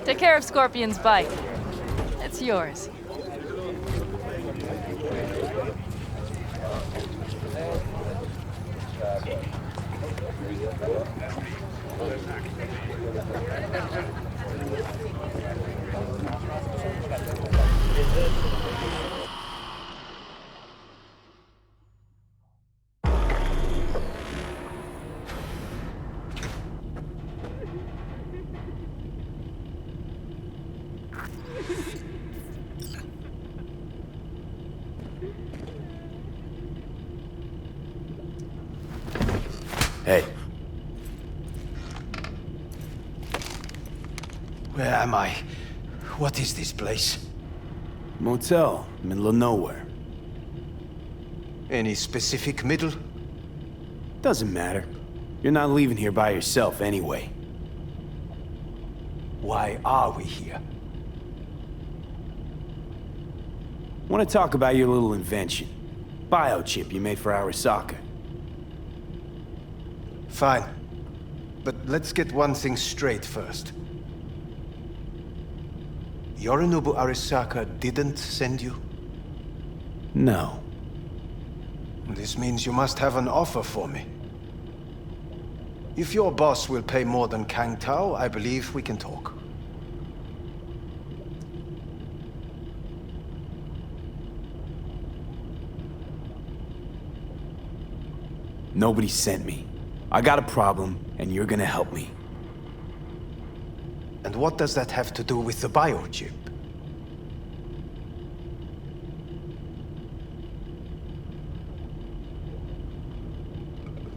Take care of Scorpion's bike. It's yours. Hey. Where am I? What is this place? Motel, middle of nowhere. Any specific middle? Doesn't matter. You're not leaving here by yourself anyway. Why are we here? Want to talk about your little invention. Biochip you made for Arasaka. Fine. But let's get one thing straight first. Yorinobu Arasaka didn't send you? No. This means you must have an offer for me. If your boss will pay more than Kang Tao, I believe we can talk. Nobody sent me. I got a problem, and you're gonna help me. And what does that have to do with the biochip?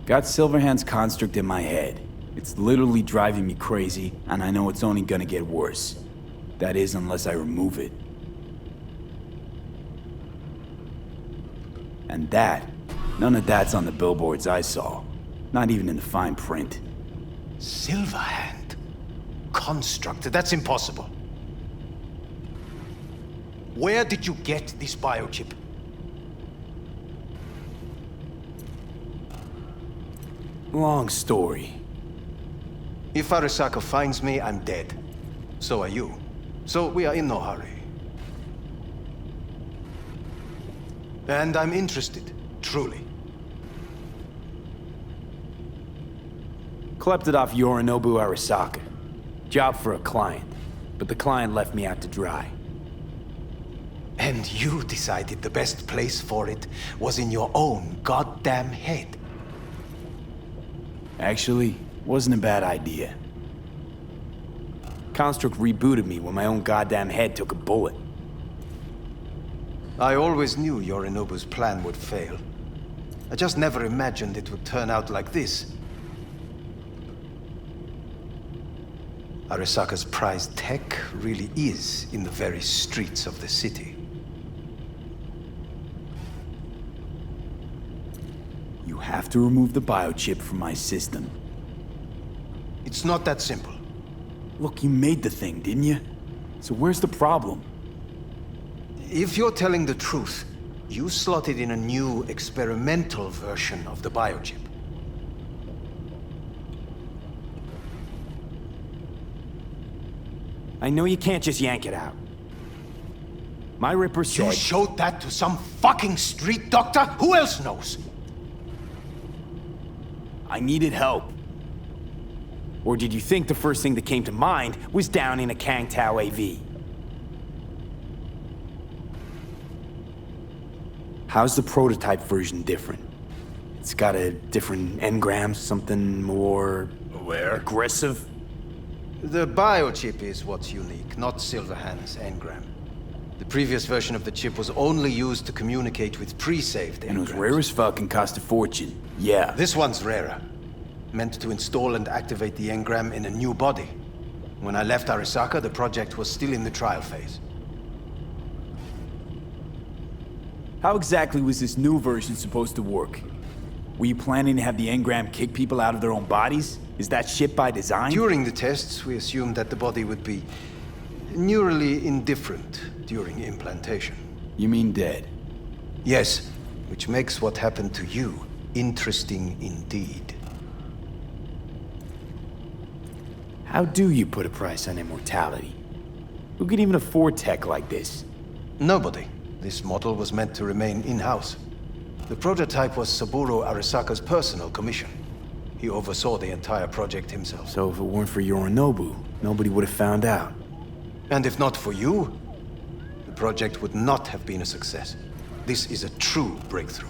Got Silverhand's construct in my head. It's literally driving me crazy, and I know it's only gonna get worse. That is, unless I remove it. And none of that's on the billboards I saw. Not even in the fine print. Silverhand? Construct? That's impossible. Where did you get this biochip? Long story. If Arasaka finds me, I'm dead. So are you. So we are in no hurry. And I'm interested, truly. Klept it off Yorinobu Arasaka. Job for a client. But the client left me out to dry. And you decided the best place for it was in your own goddamn head. Actually, wasn't a bad idea. Construct rebooted me when my own goddamn head took a bullet. I always knew Yorinobu's plan would fail. I just never imagined it would turn out like this. Arasaka's prized tech really is in the very streets of the city. You have to remove the biochip from my system. It's not that simple. Look, you made the thing, didn't you? So where's the problem? If you're telling the truth, you slotted in a new experimental version of the biochip. I know you can't just yank it out. My Ripper said... You showed that to some fucking street doctor? Who else knows? I needed help. Or did you think the first thing that came to mind was down in a Kang Tao AV? How's the prototype version different? It's got a different engram, something more... Aware? Aggressive? The biochip is what's unique, not Silverhand's engram. The previous version of the chip was only used to communicate with pre-saved engrams. And it was rare as fuck and cost a fortune. Yeah. This one's rarer. Meant to install and activate the engram in a new body. When I left Arasaka, the project was still in the trial phase. How exactly was this new version supposed to work? Were you planning to have the engram kick people out of their own bodies? Is that shit by design? During the tests, we assumed that the body would be neurally indifferent during implantation. You mean dead? Yes, which makes what happened to you Interesting indeed. How do you put a price on immortality? Who can even afford tech like this? Nobody. This model was meant to remain in-house. The prototype was Saburo Arasaka's personal commission. He oversaw the entire project himself. So if it weren't for Yorinobu, nobody would have found out. And if not for you, the project would not have been a success. This is a true breakthrough.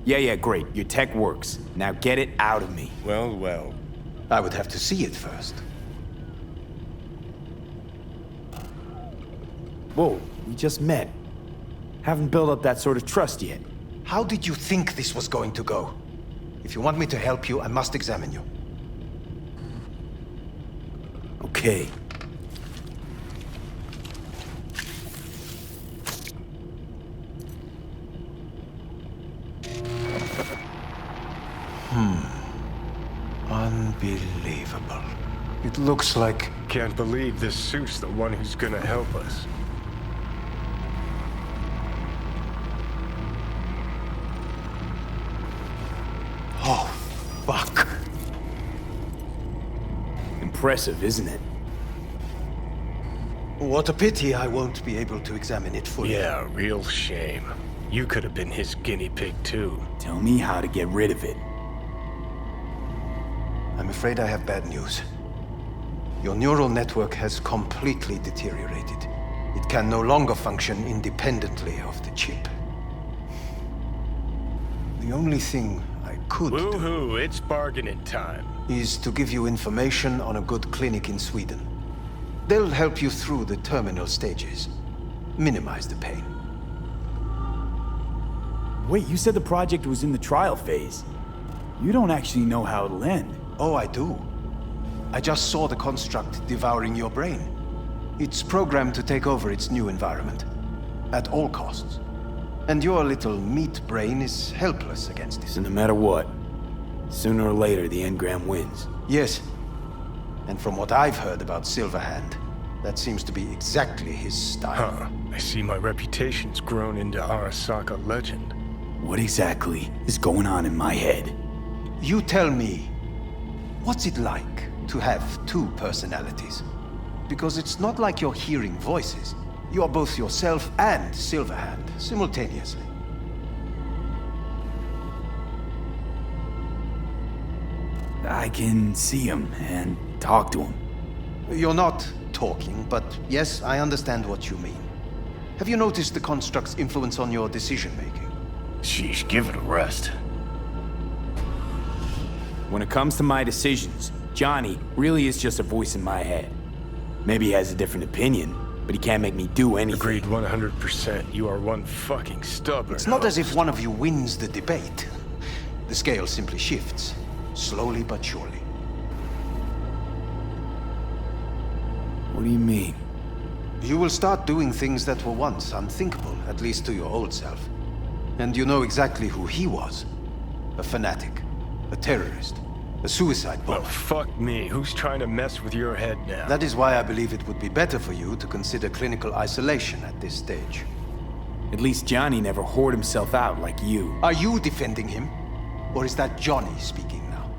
Yeah, great. Your tech works. Now get it out of me. Well, well. I would have to see it first. Whoa, we just met. Haven't built up that sort of trust yet. How did you think this was going to go? If you want me to help you, I must examine you. Okay. Unbelievable. It looks like... Can't believe this suit's the one who's gonna help us. Oh, fuck. Impressive, isn't it? What a pity I won't be able to examine it fully. Yeah, real shame. You could have been his guinea pig too. Tell me how to get rid of it. I'm afraid I have bad news. Your neural network has completely deteriorated. It can no longer function independently of the chip. The only thing I could do Woohoo, it's bargaining time. is to give you information on a good clinic in Sweden. They'll help you through the terminal stages. Minimize the pain. Wait, you said the project was in the trial phase. You don't actually know how it'll end. Oh, I do. I just saw the construct devouring your brain. It's programmed to take over its new environment. At all costs. And your little meat brain is helpless against it. So no matter what, sooner or later the engram wins. Yes. And from what I've heard about Silverhand, that seems to be exactly his style. Huh. I see my reputation's grown into Arasaka legend. What exactly is going on in my head? You tell me, what's it like to have two personalities? Because it's not like you're hearing voices. You are both yourself and Silverhand simultaneously. I can see him and talk to him. You're not talking, but yes, I understand what you mean. Have you noticed the construct's influence on your decision-making? Sheesh, give it a rest. When it comes to my decisions, Johnny really is just a voice in my head. Maybe he has a different opinion, but he can't make me do anything. Agreed 100%. You are one fucking stubborn. It's not as if one of you wins the debate. The scale simply shifts, slowly but surely. What do you mean? You will start doing things that were once unthinkable, at least to your old self. And you know exactly who he was. A fanatic, a terrorist, a suicide bomber. Well, fuck me. Who's trying to mess with your head now? That is why I believe it would be better for you to consider clinical isolation at this stage. At least Johnny never whored himself out like you. Are you defending him? Or is that Johnny speaking now?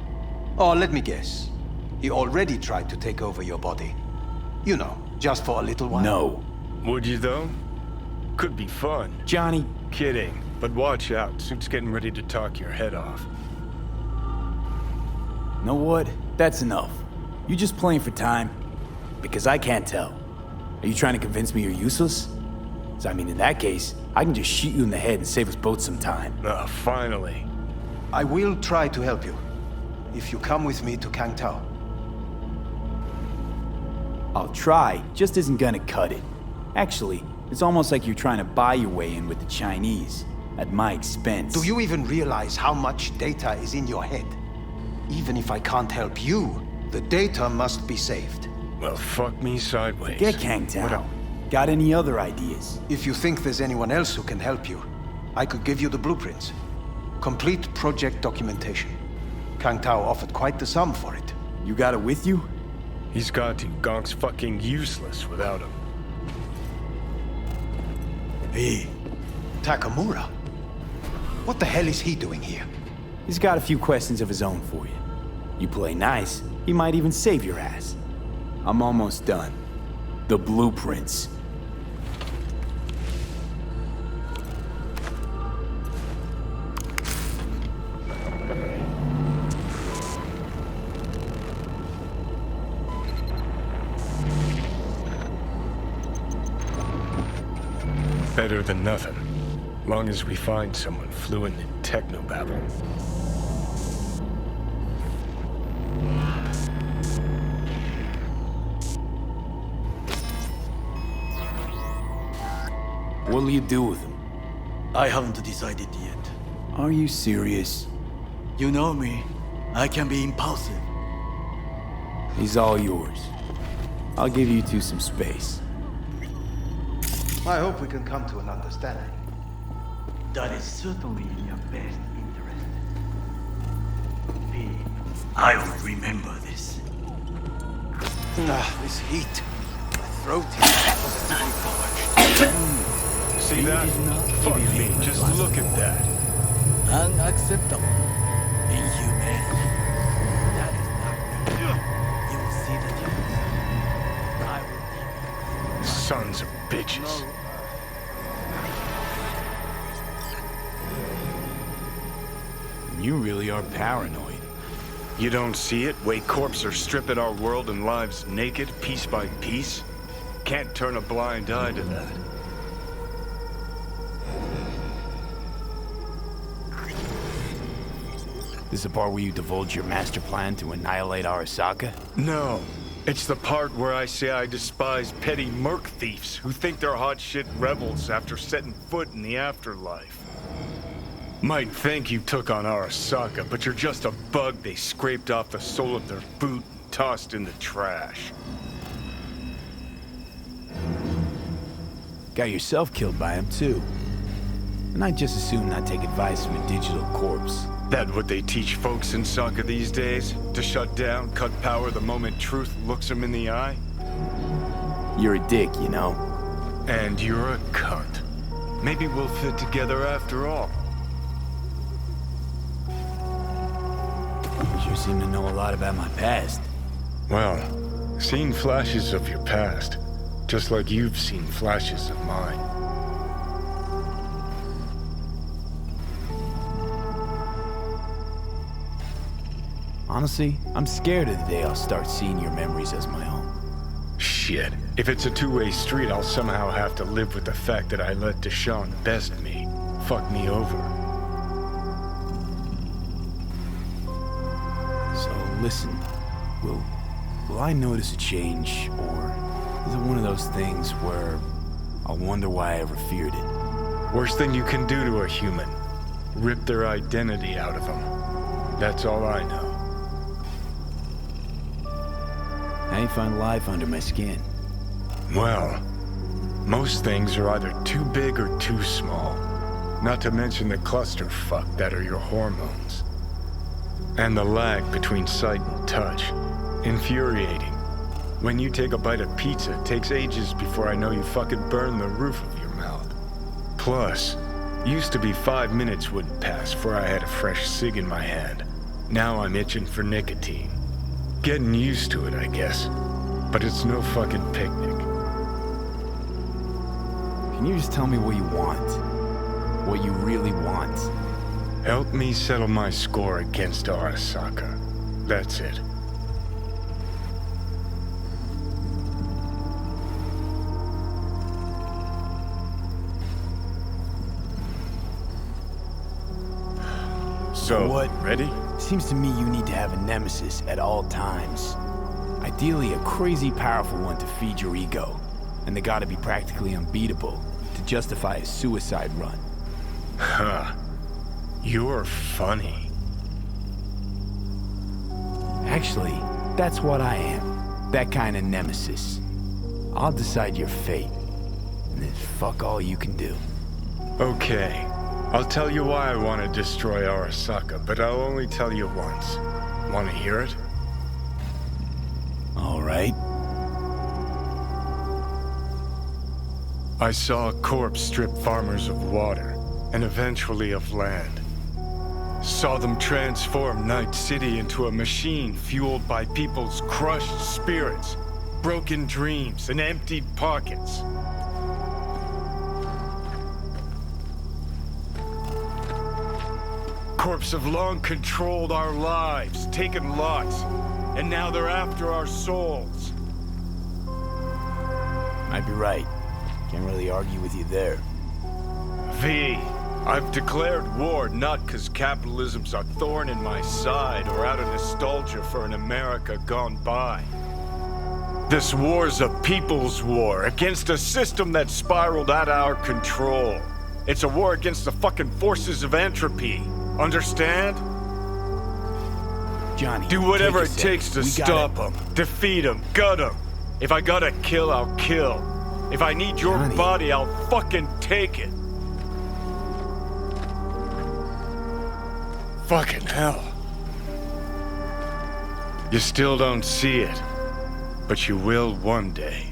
Oh, let me guess. He already tried to take over your body. You know, just for a little while. No. Would you, though? Could be fun. Johnny, Kidding. But watch out. Suit's getting ready to talk your head off. know what? That's enough. You just playing for time? Because I can't tell. Are you trying to convince me you're useless? So, I mean, in that case, I can just shoot you in the head and save us both some time. Ah, finally. I will try to help you. If you come with me to Kangtao. I'll try, just isn't gonna cut it. Actually, it's almost like you're trying to buy your way in with the Chinese, at my expense. Do you even realize how much data is in your head? Even if I can't help you, the data must be saved. Well, fuck me sideways. Get Kangtao. Got any other ideas? If you think there's anyone else who can help you, I could give you the blueprints. Complete project documentation. Kangtao offered quite the sum for it. You got it with you? He's got to. Gonk's fucking useless without him. Hey, Takamura? What the hell is he doing here? He's got a few questions of his own for you. You play nice, he might even save your ass. I'm almost done. The blueprints. Better than nothing. Long as we find someone fluent in technobabble. What'll you do with him? I haven't decided yet. Are you serious? You know me. I can be impulsive. He's all yours. I'll give you two some space. I hope we can come to an understanding. That is certainly in your best interest. V, I will remember this. This heat. My throat is parched. See that? Fuck me, just look at that. Unacceptable. Inhumane. That is not me. You will see the difference. I will. Sons of bitches. You really are paranoid. You don't see it? Way corps are stripping our world and lives naked, piece by piece? Can't turn a blind eye to that. This is the part where you divulge your master plan to annihilate Arasaka? No. It's the part where I say I despise petty merc thieves who think they're hot shit rebels after setting foot in the afterlife. Might think you took on Arasaka, but you're just a bug they scraped off the sole of their boot and tossed in the trash. Got yourself killed by him, too. And I'd just as soon not take advice from a digital corpse. That what they teach folks in Sokka these days? To shut down, cut power the moment truth looks them in the eye? You're a dick, you know. And you're a cunt. Maybe we'll fit together after all. You sure seem to know a lot about my past. Well, seen flashes of your past, just like you've seen flashes of mine. Honestly, I'm scared of the day I'll start seeing your memories as my own. Shit. If it's a two-way street, I'll somehow have to live with the fact that I let Deshaun best me, fuck me over. So, listen, will I notice a change, or is it one of those things where I'll wonder why I ever feared it? Worst thing you can do to a human. Rip their identity out of them. That's all I know. How you find life under my skin? Well, most things are either too big or too small. Not to mention the clusterfuck that are your hormones. And the lag between sight and touch. Infuriating. When you take a bite of pizza, it takes ages before I know you fucking burn the roof of your mouth. Plus, used to be 5 minutes wouldn't pass before I had a fresh cig in my hand. Now I'm itching for nicotine. Getting used to it, I guess. But it's no fucking picnic. Can you just tell me what you want? What you really want? Help me settle my score against Arasaka. That's it. So, what? Ready? Seems to me you need to have a nemesis at all times. Ideally, a crazy powerful one to feed your ego. And they gotta be practically unbeatable to justify a suicide run. Huh. You're funny. Actually, that's what I am. That kind of nemesis. I'll decide your fate. And then fuck all you can do. Okay. I'll tell you why I want to destroy Arasaka, but I'll only tell you once. Want to hear it? All right. I saw a corpse strip farmers of water, and eventually of land. Saw them transform Night City into a machine fueled by people's crushed spirits, broken dreams, and emptied pockets. Corps have long controlled our lives, taken lots, and now they're after our souls. Might be right. Can't really argue with you there. V, I've declared war not because capitalism's a thorn in my side or out of nostalgia for an America gone by. This war's a people's war against a system that spiraled out of our control. It's a war against the fucking forces of entropy. Understand? Johnny, do whatever take it takes to stop them, defeat them, gut them. If I gotta kill, I'll kill. If I need your Johnny. body, I'll fucking take it. Fucking hell. You still don't see it, but you will one day.